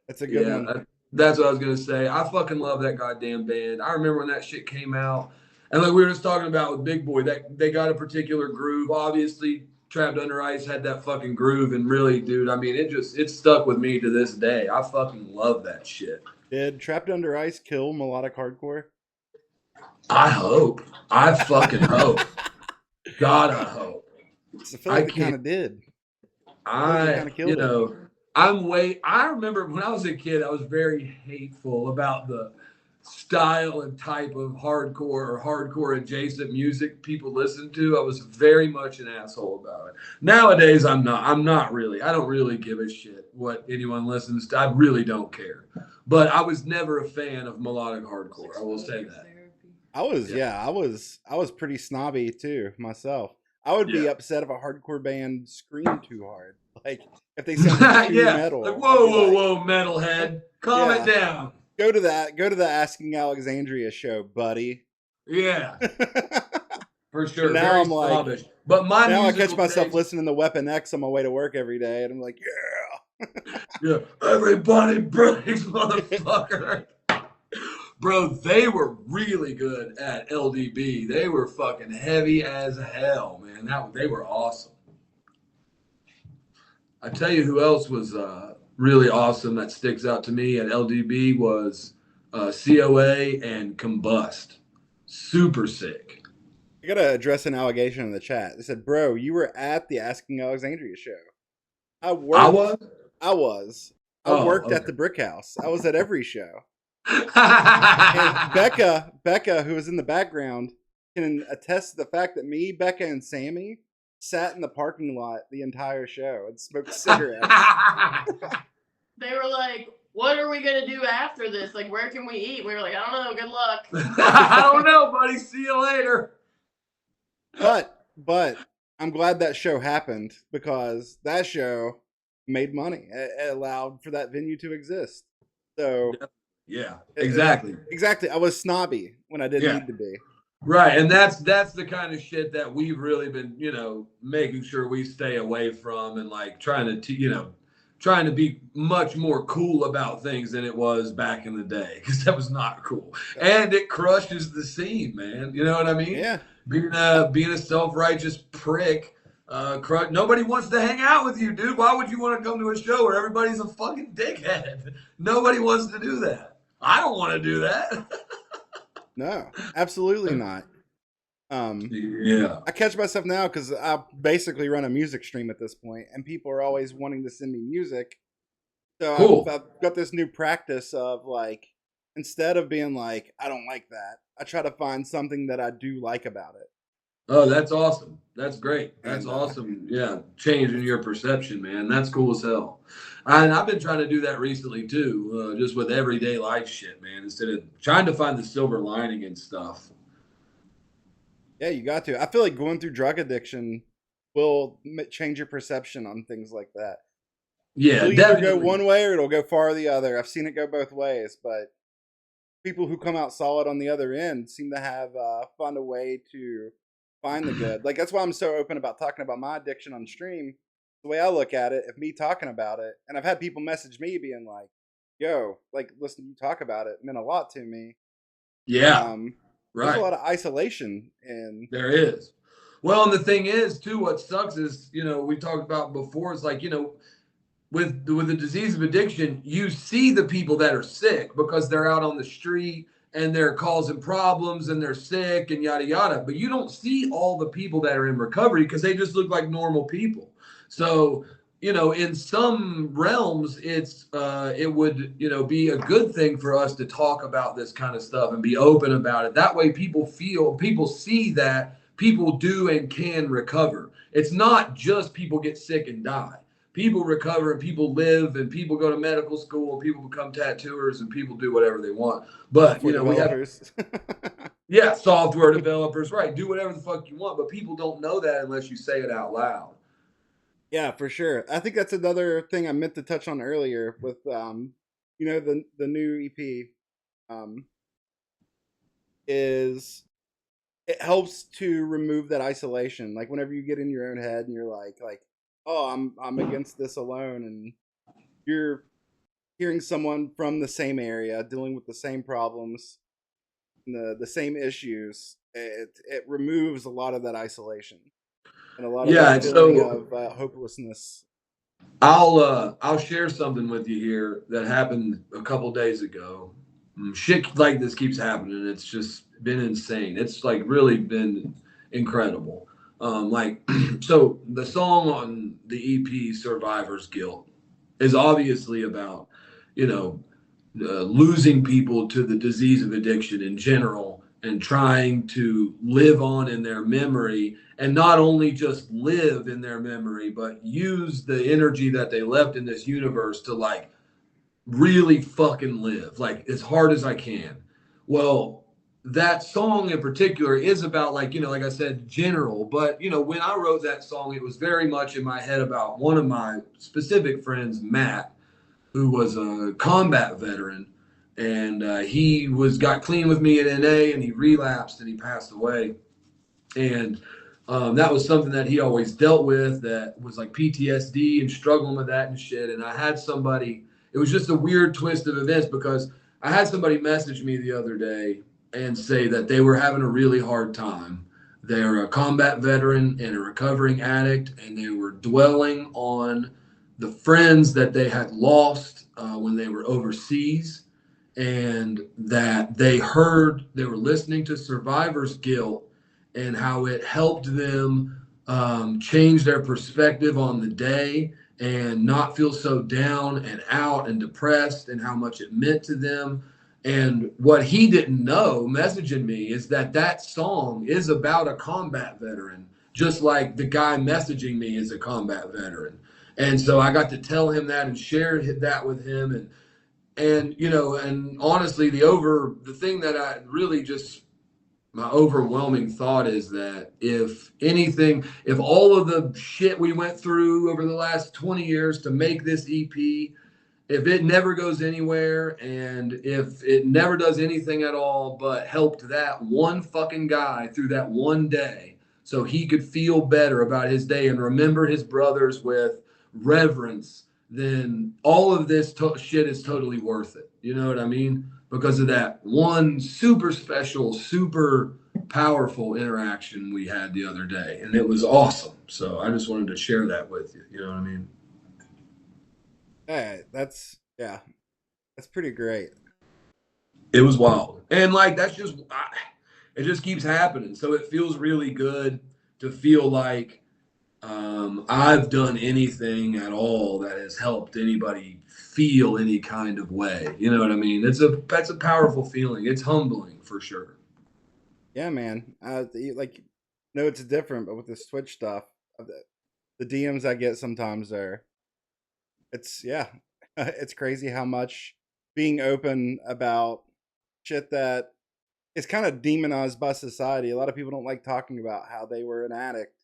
That's a good one. That's what I was gonna say. I fucking love that goddamn band. I remember when that shit came out. And like we were just talking about with Big Boy, that they got a particular groove. Obviously, Trapped Under Ice had that fucking groove, and really, dude, I mean, it stuck with me to this day. I fucking love that shit. Did Trapped Under Ice kill melodic hardcore? I hope. I fucking hope. God, I hope. I feel I like they kind can't. of did. I feel like they I, kind of you killed it. know, I remember when I was a kid, I was very hateful about the style and type of hardcore or hardcore adjacent music people listen to. I was very much an asshole about it. Nowadays, I'm not. I'm not really. I don't really give a shit what anyone listens to. I really don't care. But I was never a fan of melodic hardcore. I will say that. Yeah. I was pretty snobby too myself. I would be Yeah. upset if a hardcore band screamed too hard. Like if they sounded too Yeah. Like, metal, I'd whoa, be whoa, like, whoa, metalhead. Calm it yeah, down. go to the Asking Alexandria show, buddy. Yeah. But For sure. now Very I'm like, snobbish. But my now I catch musical myself taste, listening to Weapon X on my way to work every day, and I'm like, yeah, everybody breaks, motherfucker. Bro, they were really good at LDB. They were fucking heavy as hell, man. They were awesome. I tell you who else was really awesome that sticks out to me at LDB was COA and Combust. Super sick. I gotta address an allegation in the chat. They said, "Bro, you were at the Asking Alexandria show." I I worked. was? I was. I Oh, worked at okay. the Brick House. I was at every show. And Becca, who was in the background, can attest to the fact that me, Becca, and Sammy sat in the parking lot the entire show and smoked cigarettes. They were like, "What are we gonna do after this? Like, where can we eat?" We were like, "I don't know. Good luck." I don't know, buddy. See you later. But I'm glad that show happened because that show made money. It allowed for that venue to exist. So Yeah, exactly. exactly. I was snobby when I didn't Yeah. need to be. Right, and that's the kind of shit that we've really been, making sure we stay away from, and like trying to be much more cool about things than it was back in the day, because that was not cool, and it crushes the scene, man. You know what I mean? Yeah. Being a self-righteous prick. Nobody wants to hang out with you, dude. Why would you want to come to a show where everybody's a fucking dickhead? Nobody wants to do that. I don't want to do that. No, absolutely not. Yeah. I catch myself now because I basically run a music stream at this point, and people are always wanting to send me music. So Cool. I've got this new practice of like, instead of being like, I don't like that, I try to find something that I do like about it. Oh, that's awesome. That's great. That's And awesome. Yeah, changing your perception, man. That's cool as hell. And I've been trying to do that recently too, just with everyday life shit, man. Instead of trying to find the silver lining and stuff. yeah, you got to. I feel like going through drug addiction will change your perception on things like that. Yeah, It'll either go definitely. one way or it'll go far the other. I've seen it go both ways, but people who come out solid on the other end seem to have found a way to find the good. Like that's why I'm so open about talking about my addiction on stream. The way I look at it, if me talking about it, and I've had people message me being like, "Yo, like listen, you talk about it meant a lot to me." Yeah, There's a right. lot of isolation in. There is. Well, and the thing is, too, what sucks is, we talked about before, it's like, with the disease of addiction, you see the people that are sick because they're out on the street and they're causing problems and they're sick and yada yada. But you don't see all the people that are in recovery because they just look like normal people. So, in some realms, it would be a good thing for us to talk about this kind of stuff and be open about it. That way, people see that people do and can recover. It's not just people get sick and die. People recover and people live and people go to medical school and people become tattooers and people do whatever they want. But Software we have developers. software developers, right? Do whatever the fuck you want, but people don't know that unless you say it out loud. Yeah, for sure. I think that's another thing I meant to touch on earlier with the new EP um is it helps to remove that isolation. Like whenever you get in your own head and you're like, oh, I'm against this alone, and you're hearing someone from the same area dealing with the same problems, the same issues. It removes a lot of that isolation and a lot of Yeah, that and feeling so of hopelessness. I'll share something with you here that happened a couple days ago. Shit like this keeps happening. It's just been insane. It's like really been incredible. So the song on the EP Survivor's Guilt is obviously about, you know, losing people to the disease of addiction in general and trying to live on in their memory, and not only just live in their memory, but use the energy that they left in this universe to like really fucking live like as hard as I can. Well, that song in particular is about like, like I said, general, but when I wrote that song, it was very much in my head about one of my specific friends, Matt, who was a combat veteran, and he got clean with me at NA, and he relapsed and he passed away. And that was something that he always dealt with, that was like PTSD and struggling with that and shit. And I had somebody, it was just a weird twist of events, because I had somebody message me the other day and say that they were having a really hard time. They're a combat veteran and a recovering addict, and they were dwelling on the friends that they had lost when they were overseas, and that they were listening to Survivor's Guilt and how it helped them change their perspective on the day and not feel so down and out and depressed, and how much it meant to them. And what he didn't know, messaging me, is that song is about a combat veteran, just like the guy messaging me is a combat veteran. And so I got to tell him that and share that with him. And honestly, the thing that I really just, my overwhelming thought is that if all of the shit we went through over the last 20 years to make this EP, if it never goes anywhere, and if it never does anything at all but helped that one fucking guy through that one day so he could feel better about his day and remember his brothers with reverence, then all of this shit is totally worth it. You know what I mean? Because of that one super special, super powerful interaction we had the other day. And it was awesome. So I just wanted to share that with you. You know what I mean? Yeah, that's pretty great. It was wild. And like, it just keeps happening. So it feels really good to feel like I've done anything at all that has helped anybody feel any kind of way. You know what I mean? That's a powerful feeling. It's humbling for sure. Yeah, man. No, it's different, but with the Switch stuff, the DMs I get sometimes it's crazy how much being open about shit that is kind of demonized by society. A lot of people don't like talking about how they were an addict,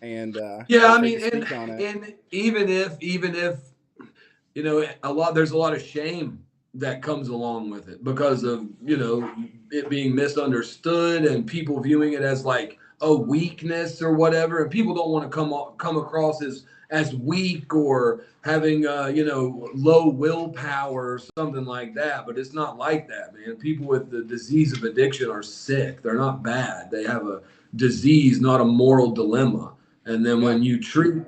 and Yeah, I afraid mean, to speak on it. and even if there's a lot of shame that comes along with it, because of it being misunderstood and people viewing it as like a weakness or whatever, and people don't want to come across as weak or having low willpower or something like that. But it's not like that, man. People with the disease of addiction are sick. They're not bad. They have a disease, not a moral dilemma. And then when you treat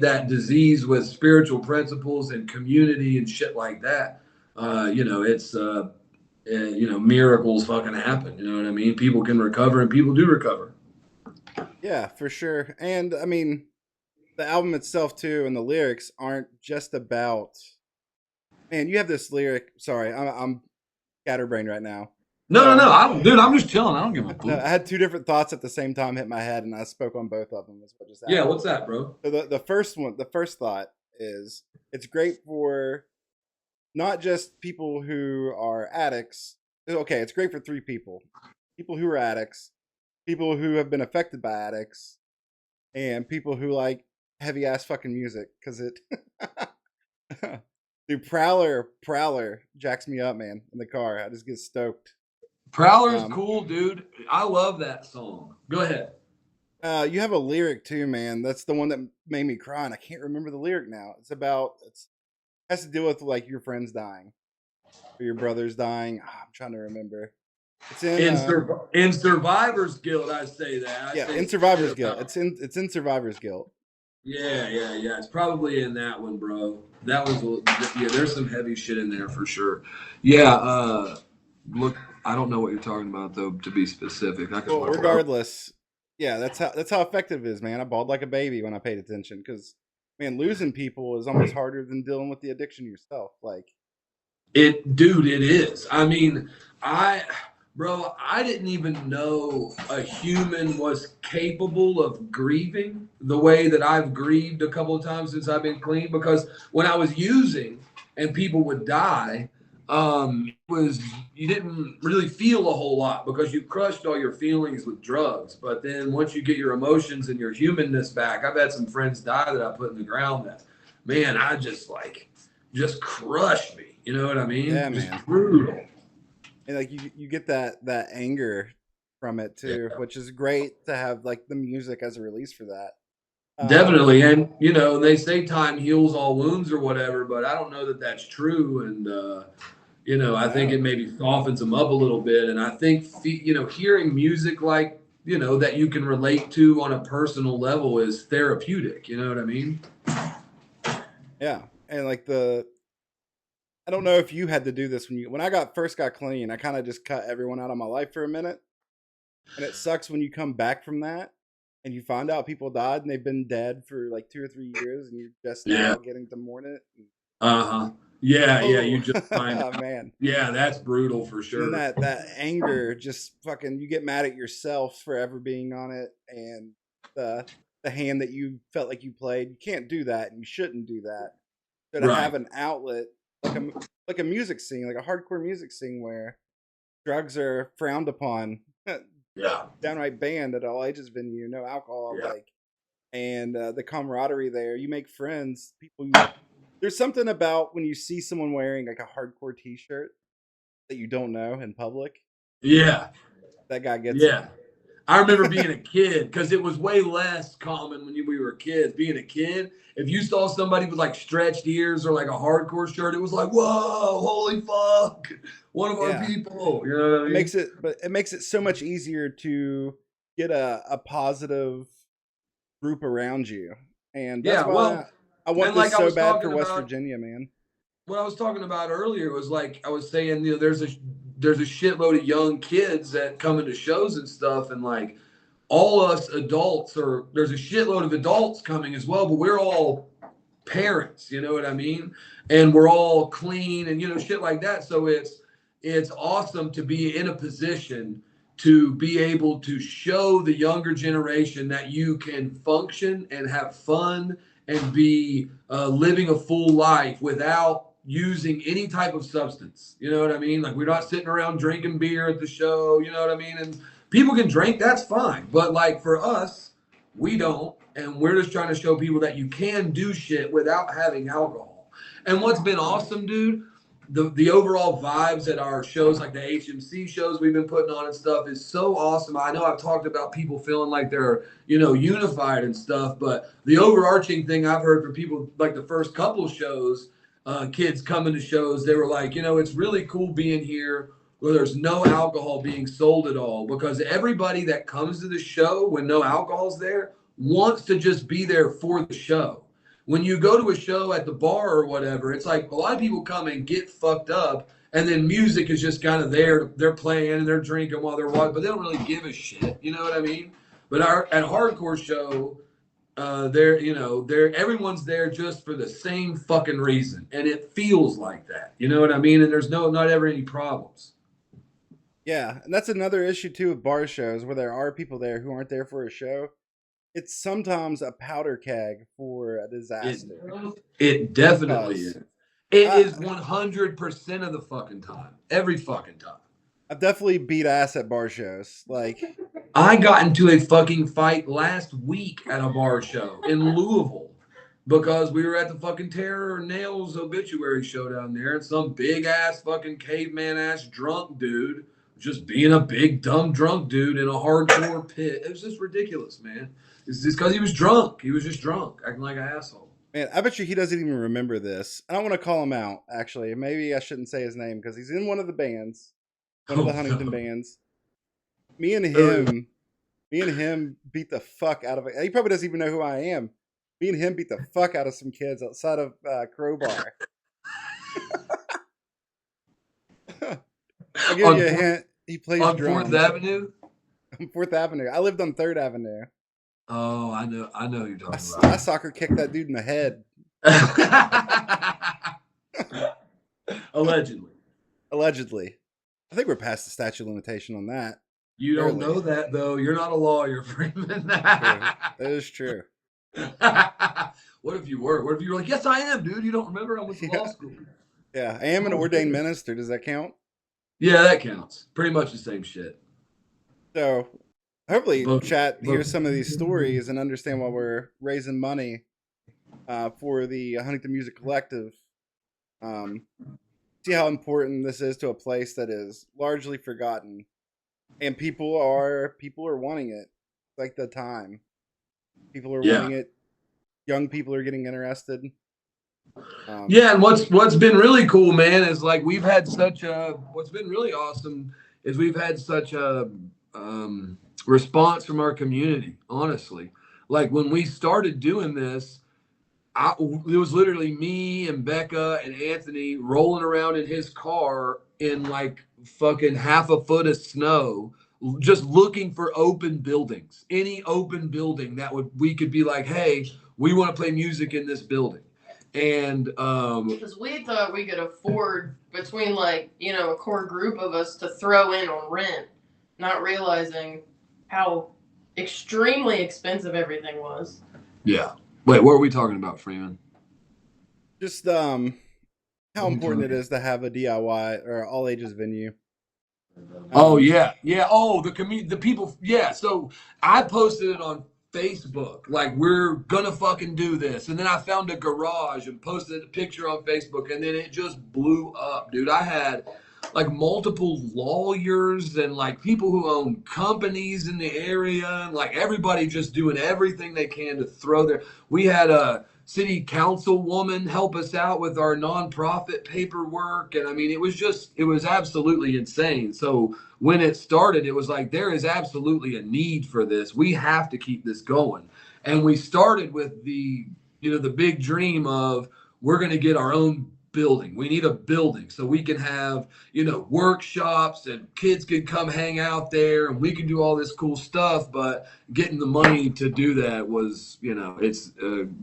that disease with spiritual principles and community and shit like that, it's miracles fucking happen. You know what I mean? People can recover, and people do recover. Yeah, for sure. And I mean, the album itself too, and the lyrics aren't just about. Man, you have this lyric. Sorry, I'm scatterbrained right now. No. I'm just chilling. I don't give a No, fuck. I had two different thoughts at the same time hit my head, and I spoke on both of them. That's what just happened. Yeah, what's that, bro? So the first thought is it's great for not just people who are addicts. Okay, it's great for three people: people who are addicts, people who have been affected by addicts, and people who like heavy ass fucking music. Because it, dude, Prowler jacks me up, man. In the car, I just get stoked. Prowler's cool, dude. I love that song. Go ahead. You have a lyric too, man. That's the one that made me cry, and I can't remember the lyric now. It has to deal with like your friends dying or your brothers dying. I'm trying to remember. It's in Survivor's Guilt. I say that. In Survivor's Guilt. It's in Survivor's Guilt. Yeah. It's probably in that one, bro. That was there's some heavy shit in there for sure. Yeah. Look, I don't know what you're talking about though. To be specific, Regardless, Yeah, that's how effective it is, man. I bawled like a baby when I paid attention because, man, losing people is almost harder than dealing with the addiction yourself. Like, Dude, it is. I mean, I, bro, I didn't even know a human was capable of grieving the way that I've grieved a couple of times since I've been clean. Because when I was using and people would die, it was you didn't really feel a whole lot because you crushed all your feelings with drugs. But then once you get your emotions and your humanness back, I've had some friends die that I put in the ground that, man, I just crushed me. You know what I mean? yeah, Just man, brutal. and like you get that anger from it Yeah. too, which is great to have like the music as a release for that. Definitely. And, they say time heals all wounds or whatever, but I don't know that that's true. And, I think No, it maybe softens them up a little bit. And I think, hearing music like, that you can relate to on a personal level is therapeutic. You know what I mean? yeah, and like I don't know if you had to do this when I first got clean. I kind of just cut everyone out of my life for a minute, and it sucks when you come back from that and you find out people died and they've been dead for like 2 or 3 years, and you're just Yeah. now getting to mourn it. Uh huh. Yeah. Yeah. You Oh, just find out. man. Yeah. That's brutal for And then sure. that anger just fucking you get mad at yourself for ever being on it, and the the hand that you felt like you played. You can't do that, and you shouldn't do that. So to have Right. an outlet like a music scene, like a hardcore music scene where drugs are frowned upon, Yeah. downright banned at all ages venue, no alcohol, Yeah. like, and the camaraderie there. You make friends. There's something about when you see someone wearing like a hardcore T-shirt that you don't know in public. Yeah. That guy gets it. Yeah. I remember being a kid because it was way less common when we were kids. Being a kid, if you saw somebody with like stretched ears or like a hardcore shirt, it was like, whoa, holy fuck, one of our Yeah, people. You know what I mean? it makes it so much easier to get a positive group around you, and that's Yeah. why Well, I want and like this I so was bad for talking West about, Virginia, man. what I was talking about earlier was like I was saying, there's a shitload of young kids that come into shows and stuff, and like all us adults, or there's a shitload of adults coming as well, but we're all parents, you know what I mean? And we're all clean and shit like that. So it's awesome to be in a position to be able to show the younger generation that you can function and have fun and be living a full life without using any type of substance. You know what I mean? Like we're not sitting around drinking beer at the show, you know what I mean? And people can drink, that's fine. But like for us, we don't, and we're just trying to show people that you can do shit without having alcohol. And what's been awesome, dude, the overall vibes at our shows, like the HMC shows we've been putting on and stuff, is so awesome. I know I've talked about people feeling like they're, unified and stuff, but the overarching thing I've heard from people, like the first couple shows, kids coming to shows, they were like, it's really cool being here where there's no alcohol being sold at all, because everybody that comes to the show when no alcohol's there wants to just be there for the show. When you go to a show at the bar or whatever, it's like a lot of people come and get fucked up, and then music is just kind of there. They're playing and they're drinking while they're watching, but they don't really give a shit. You know what I mean? But at a hardcore show, they're everyone's there just for the same fucking reason, and it feels like that. You know what I mean? And there's not ever any problems. Yeah, and that's another issue too with bar shows where there are people there who aren't there for a show. It's sometimes a powder keg for a It disaster. it definitely Because is. It I, is 100% of the fucking time. Every fucking time. I've definitely beat ass at bar shows. Like, I got into a fucking fight last week at a bar show in Louisville because we were at the fucking Terror Nails obituary show down there, and some big ass fucking caveman ass drunk dude just being a big dumb drunk dude in a hardcore pit. It was just ridiculous, man. It's just because he was drunk. He was just drunk, acting like an asshole. man, I bet you he doesn't even remember this. I don't want to call him out, actually. Maybe I shouldn't say his name because he's in one of the bands, one of Oh the Huntington no. bands. Me and him, me and him beat the fuck out of it. He probably doesn't even know who I am. Me and him beat the fuck out of some kids outside of Crowbar. I'll give on you a Fourth, hint. He plays on Fourth drums. Avenue. 4th Avenue. I lived on 3rd Avenue. Oh, I know who you're talking I soccer kicked that dude in the head. about. Allegedly. Allegedly. I think we're past the statute of limitation on that. You don't Barely. know that, though. You're not a lawyer, Freeman. That is true. What if you were? What if you were like, yes, I am, dude. You don't remember? I went to law school. Yeah, I am an ordained minister. Does that count? Yeah, that counts. Pretty much the same shit. So hopefully Both- chat both. hears some of these stories and understand why we're raising money for the Huntington Music Collective. See how important this is to a place that is largely forgotten, and people are wanting it. It's like the time. People are wanting it. Young people are getting interested. Yeah, and what's been really cool, man, is like we've had such a. What's been really awesome is we've had such a response from our community. Honestly, like when we started doing this, it was literally me and Becca and Anthony rolling around in his car in like fucking half a foot of snow, just looking for open buildings, any open building that we could be like, hey, we want to play music in this building. And because we thought we could afford between like a core group of us to throw in on rent, not realizing how extremely expensive everything was. yeah. Wait, what are we talking about, Freeman? Just how important it is to have a DIY or all ages venue. Oh yeah. Oh, the people. Yeah. So I posted it on Facebook, like we're gonna fucking do this, and then I found a garage and posted a picture on Facebook, and then it just blew up, dude. I had like multiple lawyers and like people who own companies in the area, and like everybody just doing everything they can to throw their. We had a city council woman help us out with our nonprofit paperwork, and I mean it was absolutely insane. So when it started, it was like there is absolutely a need for this. We have to keep this going. And we started with the big dream of we're going to get our own building. We need a building so we can have, workshops and kids can come hang out there and we can do all this cool stuff. But getting the money to do that was, it's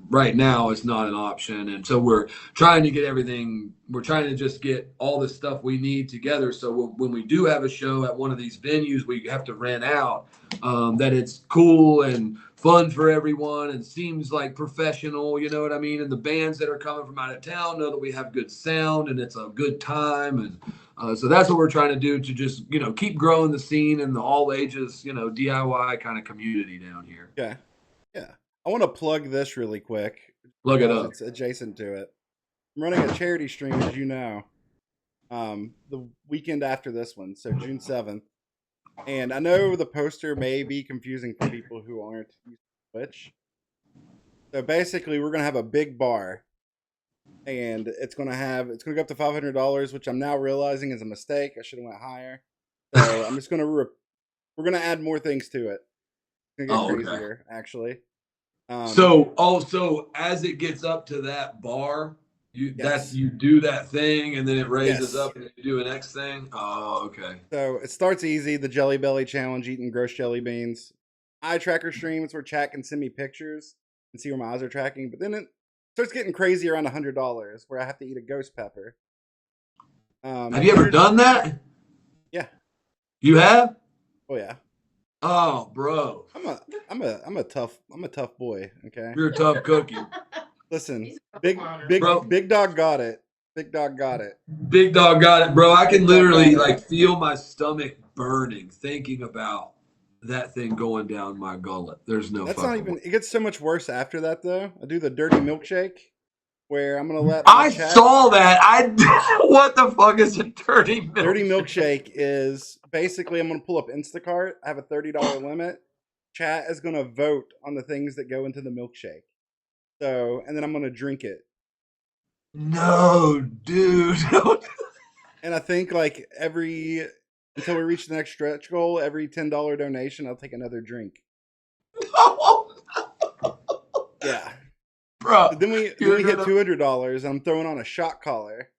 right now it's not an option. And so we're trying to get everything. We're trying to just get all the stuff we need together. So when we do have a show at one of these venues, we have to rent out, that it's cool and fun for everyone and seems like professional, you know what I mean? And the bands that are coming from out of town know that we have good sound and it's a good time. And so that's what we're trying to do to just, keep growing the scene and the all ages, DIY kind of community down here. Yeah. I want to plug this really quick. Plug it up. It's adjacent to it. I'm running a charity stream, as you know, the weekend after this one, so June 7th. And I know the poster may be confusing for people who aren't used to Twitch. So basically, we're gonna have a big bar, and it's gonna go up to $500, which I'm now realizing is a mistake. I should have went higher. So I'm just gonna we're gonna add more things to it. It's gonna get crazier, actually. So as it gets up to that bar, you do that thing and then it raises up and you do a next thing. Oh, okay. So it starts easy, the Jelly Belly challenge, eating gross jelly beans. Eye tracker stream, it's where chat can send me pictures and see where my eyes are tracking. But then it starts getting crazy around $100, where I have to eat a ghost pepper. Have you ever done that? Yeah. You have? Oh yeah. Oh, bro. I'm a tough boy. Okay. You're a tough cookie. Listen, big dog got it. Big dog got it. Big dog got it, bro. I can literally feel my stomach burning thinking about that thing going down my gullet. There's no. That's not even. It gets so much worse after that, though. I do the dirty milkshake, where I'm gonna let. Saw that. What the fuck is a dirty milkshake? Dirty milkshake is basically I'm gonna pull up Instacart. I have a $30 limit. Chat is gonna vote on the things that go into the milkshake. So, and then I'm gonna drink it. No, dude. And I think until we reach the next stretch goal, every $10 donation, I'll take another drink. No. Yeah, bro. Then we hit $200, and I'm throwing on a shot collar.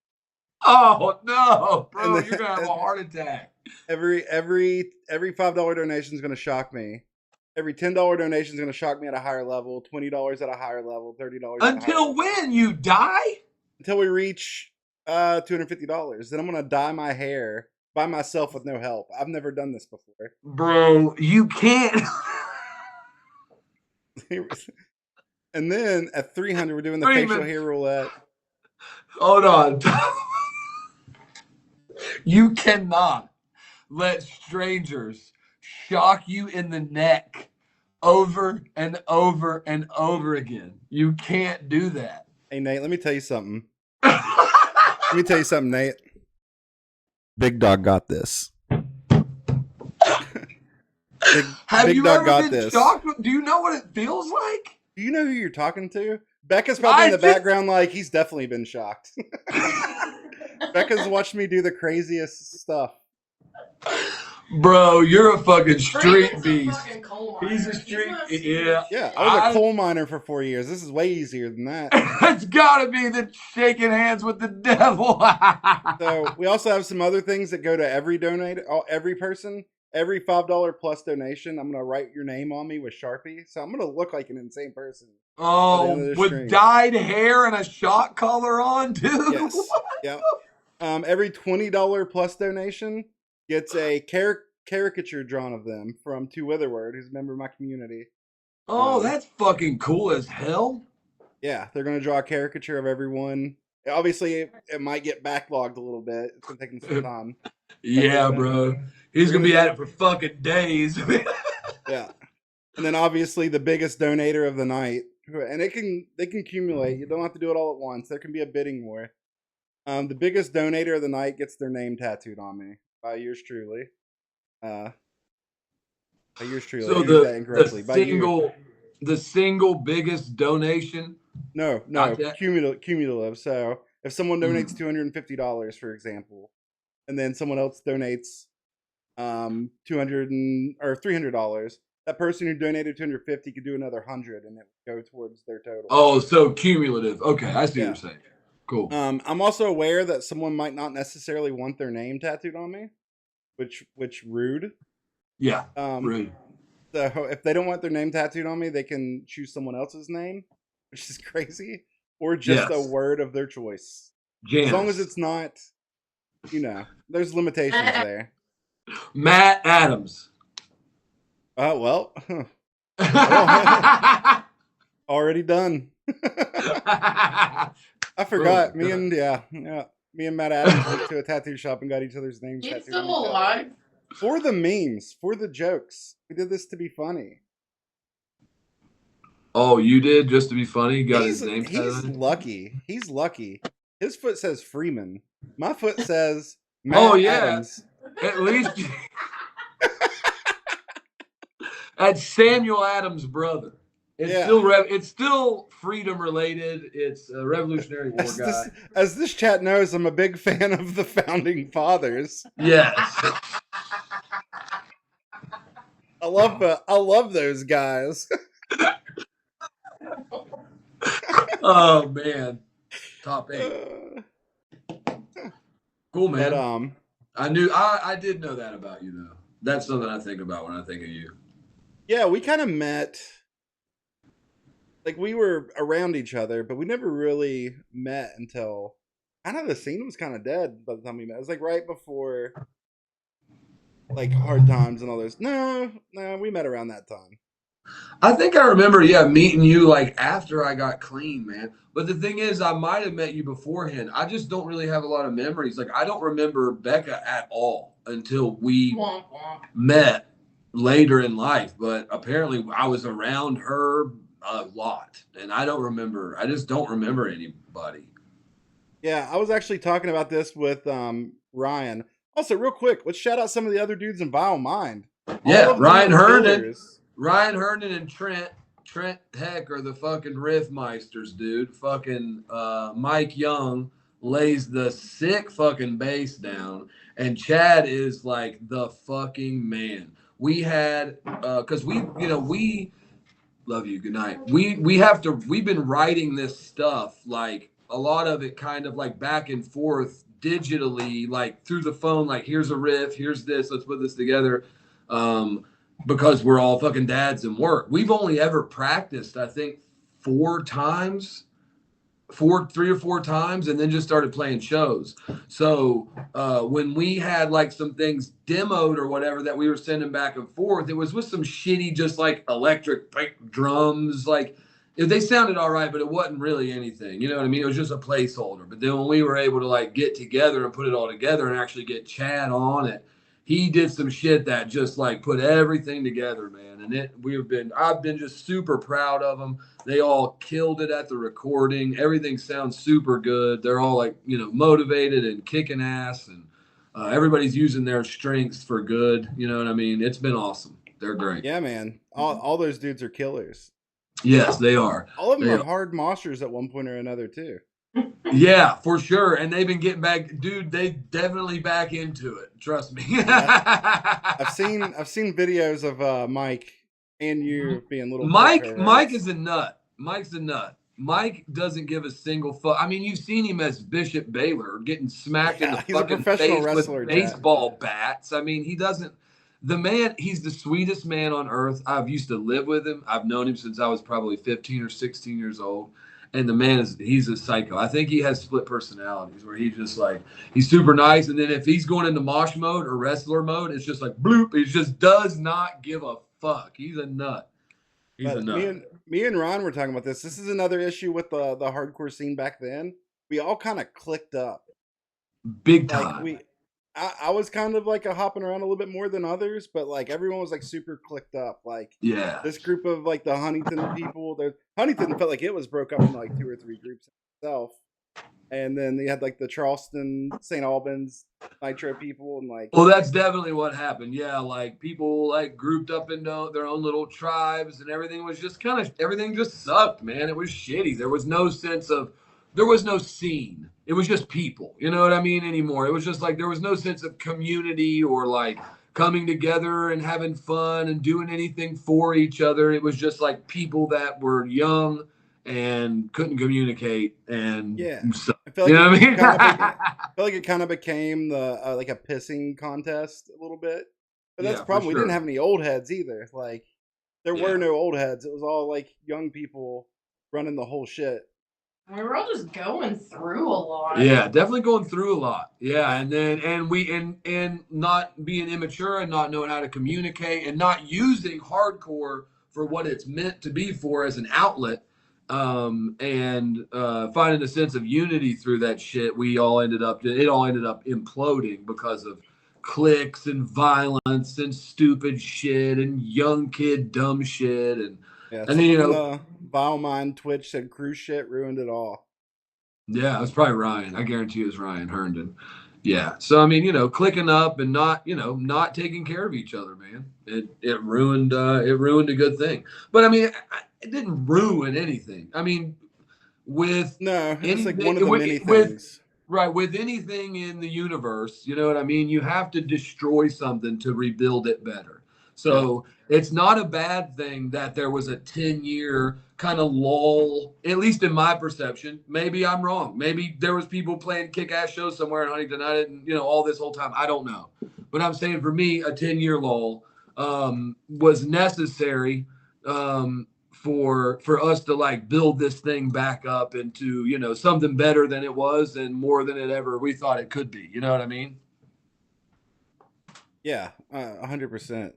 Oh no, bro, And you're gonna have a heart attack. every $5 donation is going to shock me. Every $10 donation is going to shock me at a higher level. $20 at a higher level. $30 at a higher Until level. when? You die? Until we reach $250. Then I'm going to dye my hair by myself with no help. I've never done this before. Bro, you can't. And then at 300, we're doing the Freeman. facial hair roulette. Hold on. You cannot let strangers shock you in the neck over and over and over again. You can't do that. Hey, Nate, let me tell you something. Nate. Big Dog got this. Have Big you Dog ever got been this. shocked? Do you know what it feels like? Do you know who you're talking to? Becca's probably in the background like, he's definitely been shocked. Becca's watched me do the craziest stuff. Bro, you're a fucking street Freeman's beast. A fucking coal miner. He's a street. He's Yeah. Yeah, I was a coal miner for 4 years. This is way easier than that. It's gotta be the shaking hands with the devil. So we also have some other things that go to every person. Every $5 plus donation, I'm gonna write your name on me with Sharpie. So I'm gonna look like an insane person. Oh, with dyed hair and a shot collar on, dude. Yes. Yep. Every $20 plus donation gets a caricature drawn of them from To Witherword, who's a member of my community. Oh, that's fucking cool as hell. Yeah, they're gonna draw a caricature of everyone. Obviously, it might get backlogged a little bit. It's gonna take them some time. Yeah, bro. He's gonna be at it for fucking days. Yeah. And then obviously the biggest donator of the night, and they can accumulate. You don't have to do it all at once. There can be a bidding war. The biggest donator of the night gets their name tattooed on me by yours truly. By yours truly. So the single biggest donation. No, cumulative. So if someone donates $250, for example, and then someone else donates $300, that person who donated $250 could do another $100, and it would go towards their total. Oh, so cumulative. Okay, I see what you're saying. Cool. I'm also aware that someone might not necessarily want their name tattooed on me, which rude. Yeah, rude. So if they don't want their name tattooed on me, they can choose someone else's name, which is crazy, or just a word of their choice. Janice. As long as it's not, there's limitations there. Matt Adams. Well, already done. I forgot. Me and Matt Adams went to a tattoo shop and got each other's names tattooed. He's still alive. For the memes, for the jokes. We did this to be funny. Oh, you did just to be funny? You got his name tattooed? He's lucky. His foot says Freeman. My foot says Matt Adams. At least that's Samuel Adams' brother. It's still freedom related. It's a Revolutionary War guy. As this chat knows, I'm a big fan of the founding fathers. Yes. I love those guys. Oh man. Top 8. Cool, man. But I did know that about you though. That's something I think about when I think of you. Yeah, we kind of met. Like, we were around each other, but we never really met until the scene was kind of dead by the time we met. It was like right before like Hard Times and all those. No, we met around that time. I think I remember, meeting you like after I got clean, man. But the thing is, I might have met you beforehand. I just don't really have a lot of memories. Like, I don't remember Becca at all until we met later in life. But apparently I was around her a lot, and I just don't remember anybody. Yeah, I was actually talking about this with Ryan. Also, real quick, let's shout out some of the other dudes in Vile Mind. Yeah, Ryan Herndon and Trent Heck are the fucking riffmeisters, dude. Fucking Mike Young lays the sick fucking bass down, and Chad is like the fucking man. We had because we love you. Good night. We've been writing this stuff, like a lot of it kind of like back and forth digitally, like through the phone, like here's a riff, here's this, let's put this together. Because we're all fucking dads and work. We've only ever practiced, I think, 3 or 4 times, and then just started playing shows. So when we had like some things demoed or whatever that we were sending back and forth, it was with some shitty, just like electric drums. Like they sounded all right, but it wasn't really anything. You know what I mean? It was just a placeholder. But then when we were able to like get together and put it all together and actually get Chad on it, he did some shit that just like put everything together, man. And I've been just super proud of them. They all killed it at the recording. Everything sounds super good. They're all like, motivated and kicking ass, and everybody's using their strengths for good. You know what I mean? It's been awesome. They're great. Yeah, man. All those dudes are killers. Yes, they are. All of them are hard moshers at one point or another too. Yeah, for sure. And they've been getting back, dude. They definitely back into it. Trust me. Yeah. I've seen videos of Mike and you being little. Mike is a nut. Mike's a nut. Mike doesn't give a single fuck. I mean, you've seen him as Bishop Baylor getting smacked in the fucking face with baseball bats. I mean, he doesn't. The man, he's the sweetest man on earth. I've used to live with him. I've known him since I was probably 15 or 16 years old. And the man he's a psycho. I think he has split personalities where he's just like, he's super nice. And then if he's going into mosh mode or wrestler mode, it's just like bloop. He just does not give a fuck. He's a nut. He's a nut. Me and Ron were talking about this. This is another issue with the hardcore scene back then. We all kind of clicked up. Big time. Like I was kind of like hopping around a little bit more than others, but like everyone was like super clicked up. Like this group of like the Huntington people, Huntington felt like it was broke up into like 2 or 3 groups itself. And then they had like the Charleston, St. Albans, Nitro people, and like. Well, that's definitely what happened. Yeah, like people like grouped up into their own little tribes, and everything was just everything just sucked, man. It was shitty. There was no scene. It was just people. You know what I mean? Anymore. It was just like there was no sense of community or like coming together and having fun and doing anything for each other. It was just like people that were young and couldn't communicate, and I feel like I feel like it kind of became the like a pissing contest a little bit, but that's the problem. We didn't have any old heads either. Like there were no old heads. It was all like young people running the whole shit. We were all just going through a lot. Yeah, definitely going through a lot. Yeah, and not being immature and not knowing how to communicate and not using hardcore for what it's meant to be for as an outlet. And finding a sense of unity through that shit, it all ended up imploding because of cliques and violence and stupid shit and young kid dumb shit and then the Vile Mind Twitch said cruise shit ruined it all. Yeah, it was probably Ryan. I guarantee it was Ryan Herndon. Yeah. So I mean, clicking up and not taking care of each other, man. It ruined a good thing. But I mean, it didn't ruin anything. I mean, it's like one of the many things. With anything in the universe, you know what I mean? You have to destroy something to rebuild it better. So it's not a bad thing that there was a 10-year kind of lull, at least in my perception. Maybe I'm wrong. Maybe there was people playing kick-ass shows somewhere in Huntington. I didn't, all this whole time. I don't know. But I'm saying for me, a 10-year lull was necessary for us to like build this thing back up into, something better than it was and more than we thought it could be. You know what I mean? Yeah, 100%.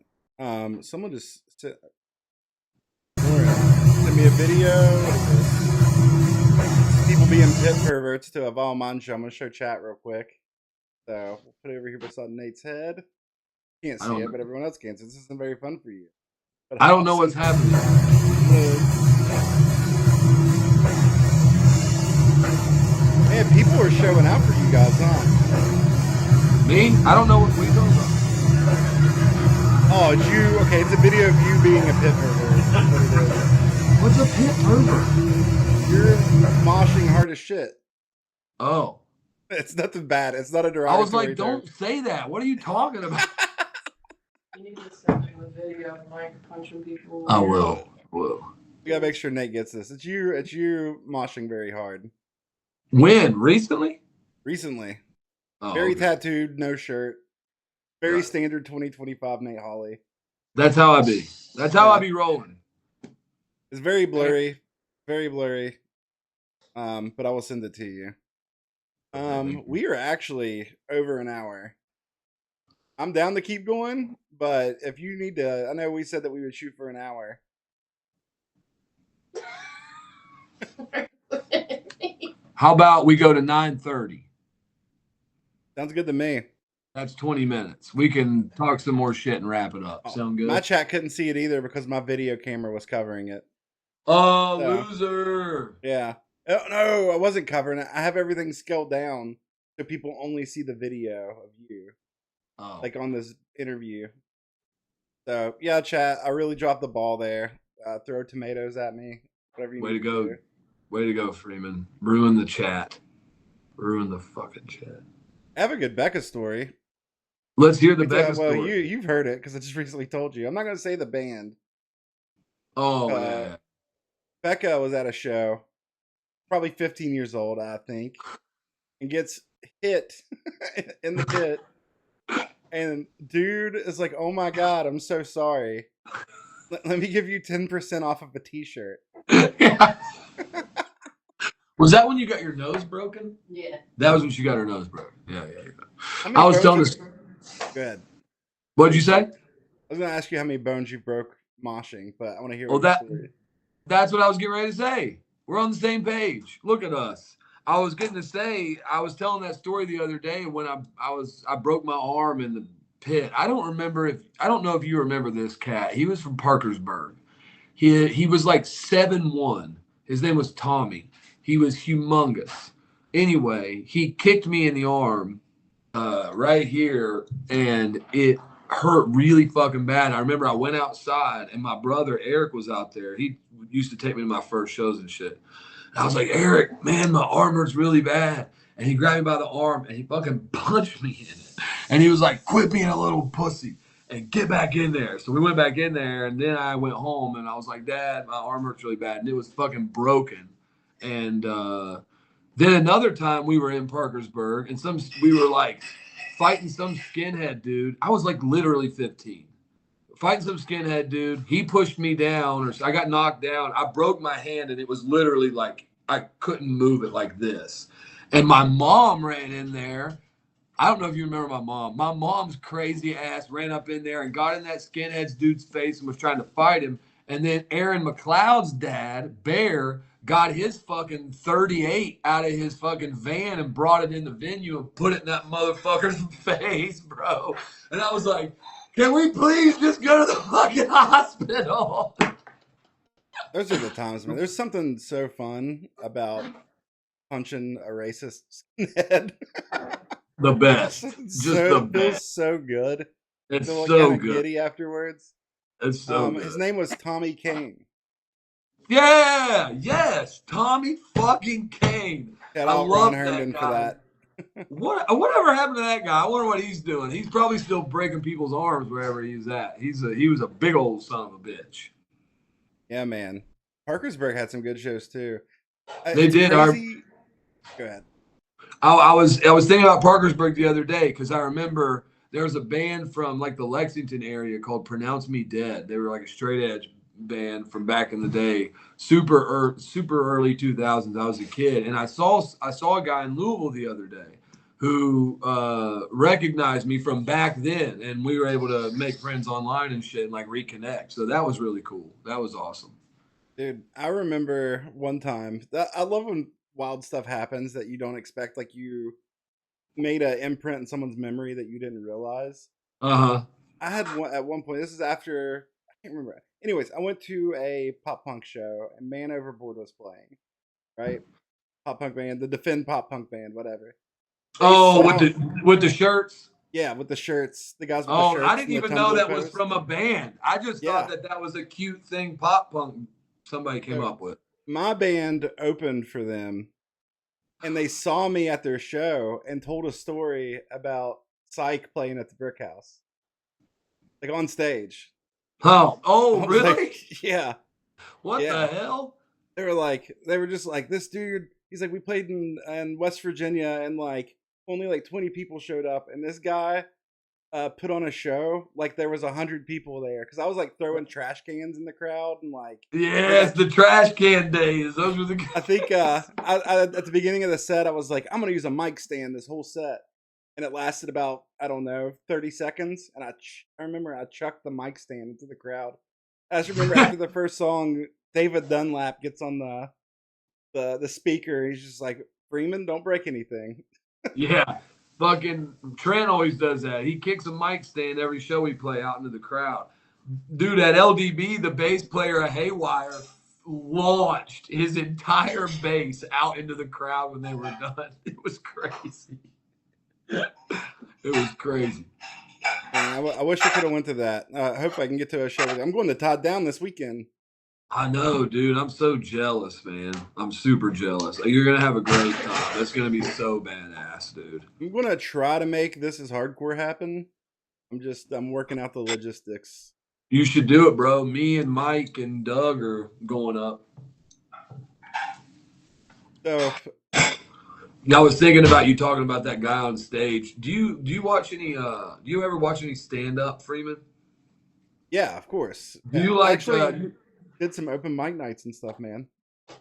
Someone just sent me a video. People being pit perverts to a Vile Mind show. I'm gonna show chat real quick. So we'll put it over here beside Nate's head. Can't see it, but everyone else can. So this isn't very fun for you. But I don't know what's happening. Man, people are showing out for you guys, huh? Me? I don't know what we're talking about. Oh, it's you. Okay, it's a video of you being a pit pervert. That's what it is. What's a pit pervert? You're moshing hard as shit. Oh. It's nothing bad. It's not a derogatory I was like, don't say that. What are you talking about? You need to send me the video of Mike punching people. I will. You gotta make sure Nate gets this. It's you moshing very hard. When? Recently? Recently. Oh, Very okay. tattooed, no shirt. Very Right. standard 2025 Nate Holley. That's how I be. That's how I Yeah. be rolling. It's very blurry. Very blurry. But I will send it to you. We are actually over an hour. I'm down to keep going, but if you need to, I know we said that we would shoot for an hour. How about we go to 9:30? Sounds good to me. That's 20 minutes. We can talk some more shit and wrap it up. Oh, Sound good? my chat couldn't see it either because my video camera was covering it. Oh, So, loser. yeah. Oh, no, I wasn't covering it. I have everything scaled down so people only see the video of you, Oh. like on this interview. So, yeah, chat, I really dropped the ball there. Throw tomatoes at me, whatever you Way need to go. do. Way to go, Freeman. Ruin the chat. Ruin the fucking chat. I have a good Becca story. Let's hear the Becca Well, story. you've heard it because I just recently told you. I'm not going to say the band. Oh, yeah. Becca was at a show, probably 15 years old, I think, and gets hit in the pit. And dude is like, "Oh my god, I'm so sorry. Let me give you 10% off of a t-shirt." Was that when you got your nose broken? Yeah. That was when she got her nose broken. Yeah. How many I was bones telling you- this. Go ahead. What did you say? I was going to ask you how many bones you broke moshing, but I want to hear Well, what your story. that's what I was getting ready to say. We're on the same page. Look at us. I was getting to say, I was telling that story the other day when I broke my arm in the pit. I don't know if you remember this cat. He was from Parkersburg. He was like 7'1". His name was Tommy. He was humongous. Anyway, he kicked me in the arm right here, and it hurt really fucking bad. I remember I went outside, and my brother Eric was out there. He used to take me to my first shows and shit. And I was like, "Eric, man, my arm hurts really bad." And he grabbed me by the arm, and he fucking punched me in it. And he was like, "Quit being a little pussy and get back in there." So we went back in there, and then I went home, and I was like, "Dad, my arm hurts really bad," and it was fucking broken. And then another time we were in Parkersburg, and we were like fighting some skinhead dude. I was like literally 15. Fighting some skinhead dude. He pushed me down, or I got knocked down. I broke my hand, and it was literally like I couldn't move it like this. And my mom ran in there. I don't know if you remember my mom. My mom's crazy ass ran up in there and got in that skinhead dude's face and was trying to fight him. And then Aaron McLeod's dad, Bear, got his fucking 38 out of his fucking van and brought it in the venue and put it in that motherfucker's face, bro. And I was like, "Can we please just go to the fucking hospital?" Those are the times, man. There's something so fun about punching a racist skinhead. The best. Just the feels best. so good. It's Feel like so kinda good. giddy afterwards. It's so good. His name was Tommy Kane. Yeah, yes, Tommy fucking Kane. Shout I out love Ron Herndon that for guy. that. Whatever happened to that guy? I wonder what he's doing. He's probably still breaking people's arms wherever he's at. He was a big old son of a bitch. Yeah, man. Parkersburg had some good shows too. They It's did. crazy. Go ahead. I was thinking about Parkersburg the other day because I remember there was a band from like the Lexington area called Pronounce Me Dead. They were like a straight edge band from back in the day, super early 2000s. I was a kid, and I saw a guy in Louisville the other day who recognized me from back then, and we were able to make friends online and shit and like reconnect. So that was really cool. That was awesome. Dude, I remember one time. I love when wild stuff happens that you don't expect. Like you made an imprint in someone's memory that you didn't realize. I had one at one point. This is after I can't remember. Anyways, I went to a pop punk show and Man Overboard was playing. Right, pop punk band, the Defend pop punk band, whatever. With the shirts. Yeah, with the shirts. The guys with the shirts. I didn't even know that was from a band. I just thought Yeah. that was a cute thing pop punk somebody came up with. My band opened for them, and they saw me at their show and told a story about Psych playing at the Brick House, like on stage. Oh, really? Like, yeah. What the hell? They were just like, this dude. He's like, we played in West Virginia, and like only like 20 people showed up, and this guy put on a show like there was 100 people there because I was like throwing trash cans in the crowd and like I Yes, got. the trash can days. Those were the. I think at the beginning of the set I was like I'm gonna use a mic stand this whole set, and it lasted about I don't know 30 seconds, and I remember I chucked the mic stand into the crowd. I just remember after the first song, David Dunlap gets on the speaker. He's just like, Freeman, don't break anything. Yeah, fucking Trent always does that. He kicks a mic stand every show we play out into the crowd. Dude, at LDB, the bass player of Haywire launched his entire bass out into the crowd when they were done. It was crazy. It was crazy. Man, I wish I could have went to that. I hope I can get to a show with you. I'm going to Todd Down this weekend. I know, dude. I'm so jealous, man. I'm super jealous. You're going to have a great time. That's going to be so badass, dude. I'm going to try to make This Is Hardcore happen. I'm working out the logistics. You should do it, bro. Me and Mike and Doug are going up. So, I was thinking about you talking about that guy on stage. Do you watch any? Do you ever watch any stand up, Freeman? yeah, of course. Do you like? Actually, did some open mic nights and stuff, man.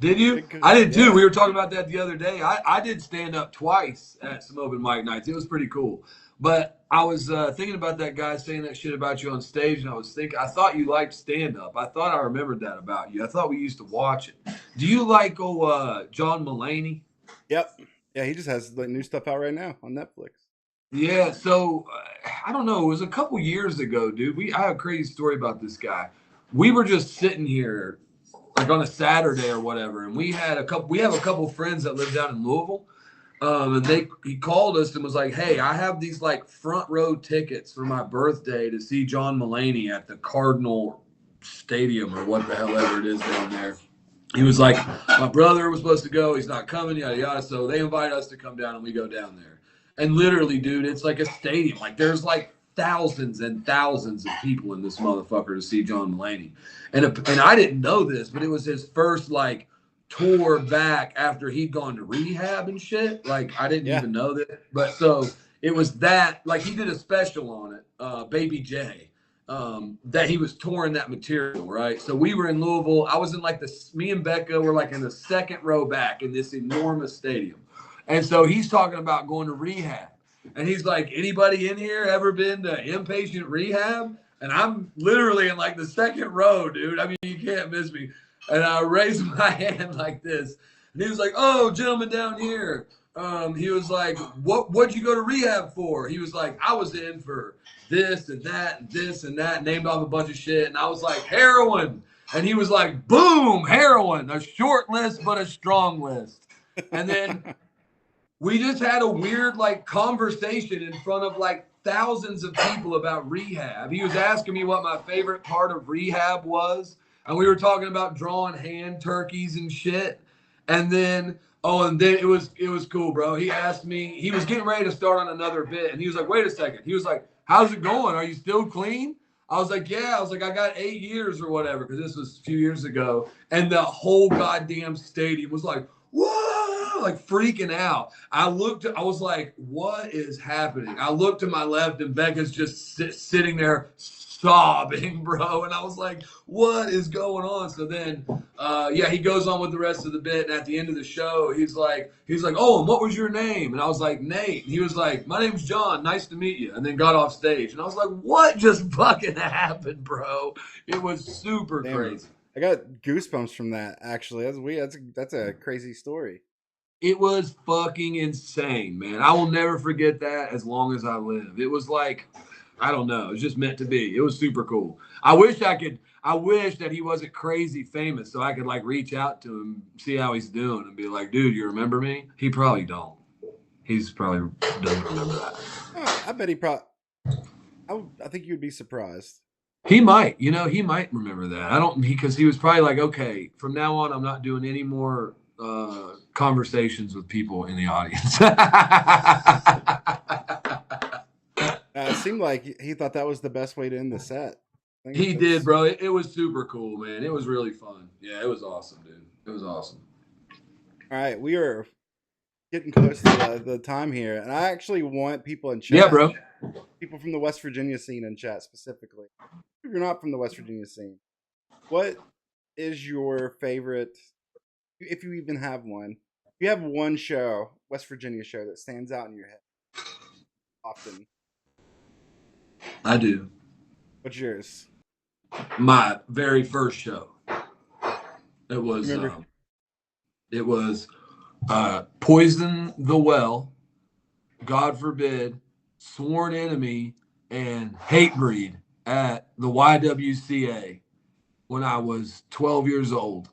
Did you? I did too. We were talking about that the other day. I did stand up twice at some open mic nights. It was pretty cool. But I was thinking about that guy saying that shit about you on stage, and I thought you liked stand up. I thought I remembered that about you. I thought we used to watch it. Do you like John Mulaney? Yep. Yeah, he just has like new stuff out right now on Netflix. Yeah, so I don't know. It was a couple years ago, dude. I have a crazy story about this guy. We were just sitting here, like on a Saturday or whatever, and we have a couple friends that live down in Louisville, and he called us and was like, "Hey, I have these like front row tickets for my birthday to see John Mulaney at the Cardinal Stadium or what the hell ever it is down there." He was like, my brother was supposed to go. He's not coming, yada, yada. So they invite us to come down, and we go down there. And literally, dude, it's like a stadium. Like, there's like thousands and thousands of people in this motherfucker to see John Mulaney. And I didn't know this, but it was his first, like, tour back after he'd gone to rehab and shit. Like, I didn't even know that. But so it was that. Like, he did a special on it, Baby J. That he was touring that material, right? So we were in Louisville. I was in like me and Becca were like in the second row back in this enormous stadium. And so he's talking about going to rehab. And he's like, anybody in here ever been to inpatient rehab? And I'm literally in like the second row, dude. I mean, you can't miss me. And I raised my hand like this. And he was like, oh, gentleman down here. He was like, what'd you go to rehab for? He was like, I was in for this and that and this and that, named off a bunch of shit. And I was like, heroin. And he was like, boom, heroin. A short list, but a strong list. And then we just had a weird like conversation in front of like thousands of people about rehab. He was asking me what my favorite part of rehab was. And we were talking about drawing hand turkeys and shit. And then it was cool, bro. He asked me, he was getting ready to start on another bit. And he was like, wait a second. He was like, how's it going? Are you still clean? I was like, yeah. I was like, I got 8 years or whatever, because this was a few years ago. And the whole goddamn stadium was like, whoa, like freaking out. I was like, what is happening? I looked to my left and Becca's just sitting there sobbing, bro. And I was like, what is going on? So then, he goes on with the rest of the bit. And at the end of the show, he's like, oh, and what was your name? And I was like, Nate. And he was like, my name's John. Nice to meet you. And then got off stage. And I was like, what just fucking happened, bro? It was super crazy. I got goosebumps from that, actually. That's weird. That's a crazy story. It was fucking insane, man. I will never forget that as long as I live. It was like, I don't know. It was just meant to be. It was super cool. I wish that he wasn't crazy famous so I could like reach out to him, see how he's doing, and be like, dude, you remember me? He probably don't. He's probably doesn't remember that. I bet he probably. I think you'd be surprised. He might. He might remember that. Because he was probably like, okay, from now on, I'm not doing any more conversations with people in the audience. It seemed like he thought that was the best way to end the set. He did, bro. It was super cool, man. It was really fun. Yeah, it was awesome, dude. It was awesome. All right, we are getting close to the time here, and I actually want people in chat. Yeah, bro. People from the West Virginia scene in chat specifically. If you're not from the West Virginia scene, what is your favorite, if you even have one? If you have one show, West Virginia show, that stands out in your head often, I do. what's yours? My very first show. It was Remember? Poison the Well, God Forbid, Sworn Enemy, and Hatebreed at the YWCA when I was 12 years old.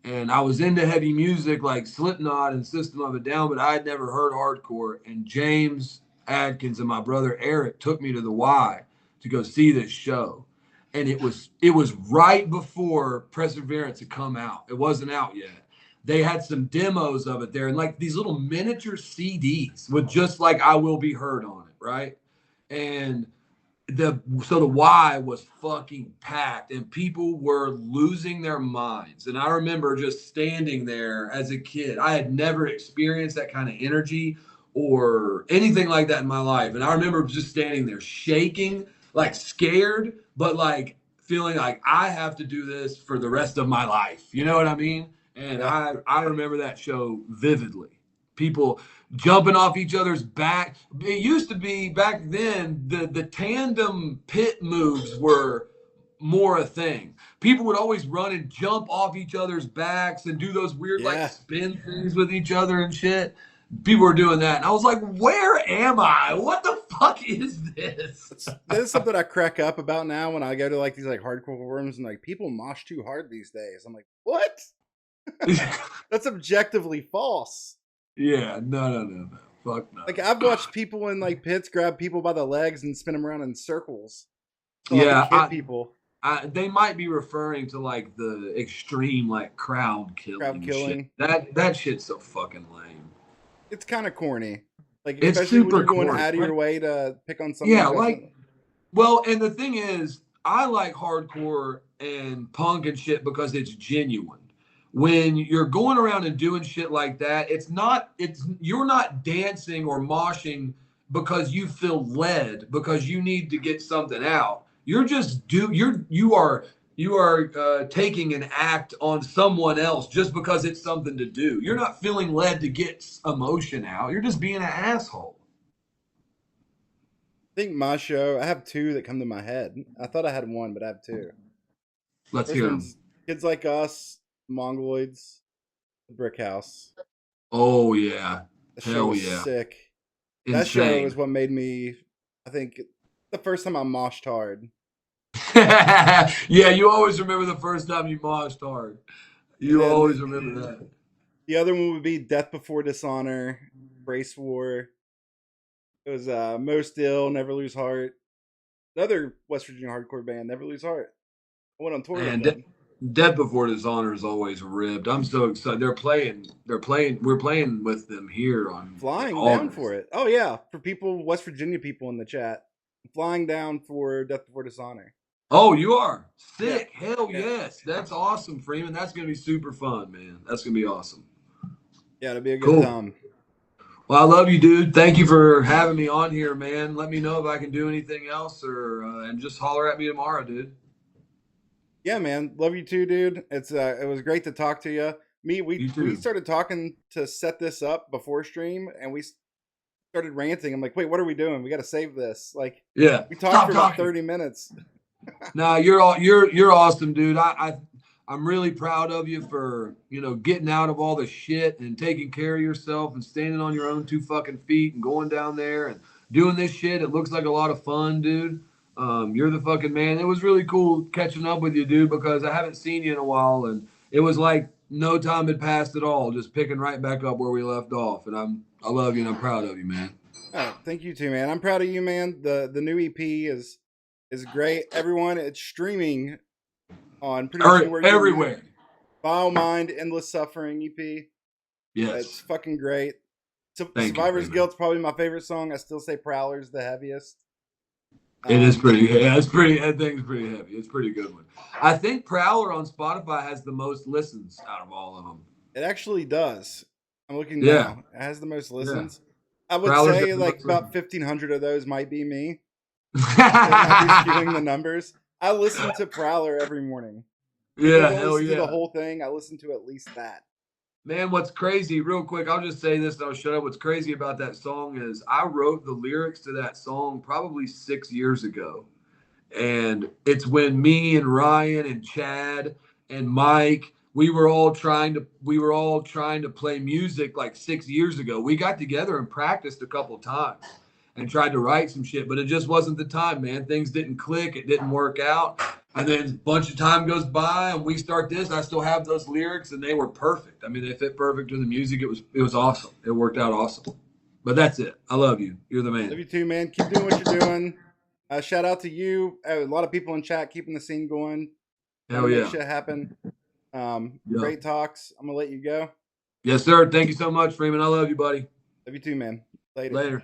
And I was into heavy music like Slipknot and System of a Down, but I had never heard hardcore. And James Adkins and my brother Eric took me to the Y to go see this show. And it was right before Perseverance had come out. It wasn't out yet. They had some demos of it there and like these little miniature CDs with just like I Will Be Heard on it, right? And the Y was fucking packed and people were losing their minds. And I remember just standing there as a kid. I had never experienced that kind of energy or anything like that in my life. And I remember just standing there shaking, like scared, but like feeling like I have to do this for the rest of my life. You know what I mean? And Yeah. I remember that show vividly. People jumping off each other's back. It used to be back then, the tandem pit moves were more a thing. People would always run and jump off each other's backs and do those weird like Yeah. spin things with each other and shit. People were doing that. And I was like, where am I? What the fuck is this? This is something I crack up about now when I go to like these like hardcore rooms and like people mosh too hard these days. I'm like, what? That's objectively false. Yeah, no. Fuck no. Like I've watched people in like pits grab people by the legs and spin them around in circles. To, Yeah, like, hit people. They might be referring to like the extreme like crowd killing. Crowd killing. Shit. That shit's so fucking lame. It's kind of corny. Like It's especially when super you're going corny. out of your way to pick on someone. Yeah, like, well, and the thing is, I like hardcore and punk and shit because it's genuine. When you're going around and doing shit like that, you're not dancing or moshing because you feel led because you need to get something out. You're just you are taking an act on someone else just because it's something to do. You're not feeling led to get emotion out. You're just being an asshole. I think my show, I have two that come to my head. I thought I had one, but I have two. Let's First hear them. one's Kids Like Us, Mongoloids, The Brick House. Oh yeah. The show Hell was yeah. sick. Insane. That show is what made me, I think, the first time I moshed hard. Yeah, you always remember the first time you moshed hard. You then always remember that. The other one would be Death Before Dishonor, Brace War. It was Most Ill, Never Lose Heart. Another West Virginia hardcore band, Never Lose Heart. I went on tour with them. Death Before Dishonor is always ripped. I'm so excited. We're playing with them here on Flying August. down for it. Oh yeah, for people, West Virginia people in the chat. Flying down for Death Before Dishonor. Oh, you are? Sick. Yeah. Hell Yeah. yes. That's awesome, Freeman. That's going to be super fun, man. That's going to be awesome. Yeah, it'll be a good Cool. time. Well, I love you, dude. Thank you for having me on here, man. Let me know if I can do anything else and just holler at me tomorrow, dude. Yeah, man. Love you too, dude. It was great to talk to you. We started talking to set this up before stream, and we started ranting. I'm like, wait, what are we doing? We got to save this. Like, yeah, we talked for about 30 minutes. No, you're awesome, dude. I'm really proud of you for getting out of all the shit and taking care of yourself and standing on your own two fucking feet and going down there and doing this shit. It looks like a lot of fun, dude. You're the fucking man. It was really cool catching up with you, dude, because I haven't seen you in a while, and it was like no time had passed at all. Just picking right back up where we left off, and I love you and I'm proud of you, man. Oh, thank you too, man. I'm proud of you, man. The new EP is great. Everyone, it's streaming on pretty much everywhere. Vile Mind, Endless Suffering EP. Yes, it's fucking great. Thank Survivor's you, Guilt's probably my favorite song. I still say Prowler's the heaviest. It is pretty. Yeah, it's pretty. That thing's pretty heavy. It's a pretty good one. I think Prowler on Spotify has the most listens out of all of them. It actually does. I'm looking Yeah. now. It has the most listens. I would Prowler's say got the like most about listens. 1,500 of those might be me. It might be skewing the numbers. I listen to Prowler every morning. If I Yeah, don't hell listen to the yeah. whole thing, I listen to at least that. Man, what's crazy, real quick, I'll just say this and I'll shut up. What's crazy about that song is I wrote the lyrics to that song probably 6 years ago. And it's when me and Ryan and Chad and Mike, we were all trying to play music like 6 years ago. We got together and practiced a couple times and tried to write some shit, but it just wasn't the time, man. Things didn't click, it didn't work out. And then a bunch of time goes by and we start this. I still have those lyrics and they were perfect. I mean, they fit perfect to the music. It was awesome. It worked out awesome. But that's it. I love you. You're the man. Love you too, man. Keep doing what you're doing. Shout out to you. A lot of people in chat keeping the scene going. Hell Make yeah. shit happen. Yeah. Great talks. I'm gonna let you go. Yes, sir. Thank you so much, Freeman. I love you, buddy. Love you too, man. Later. Later.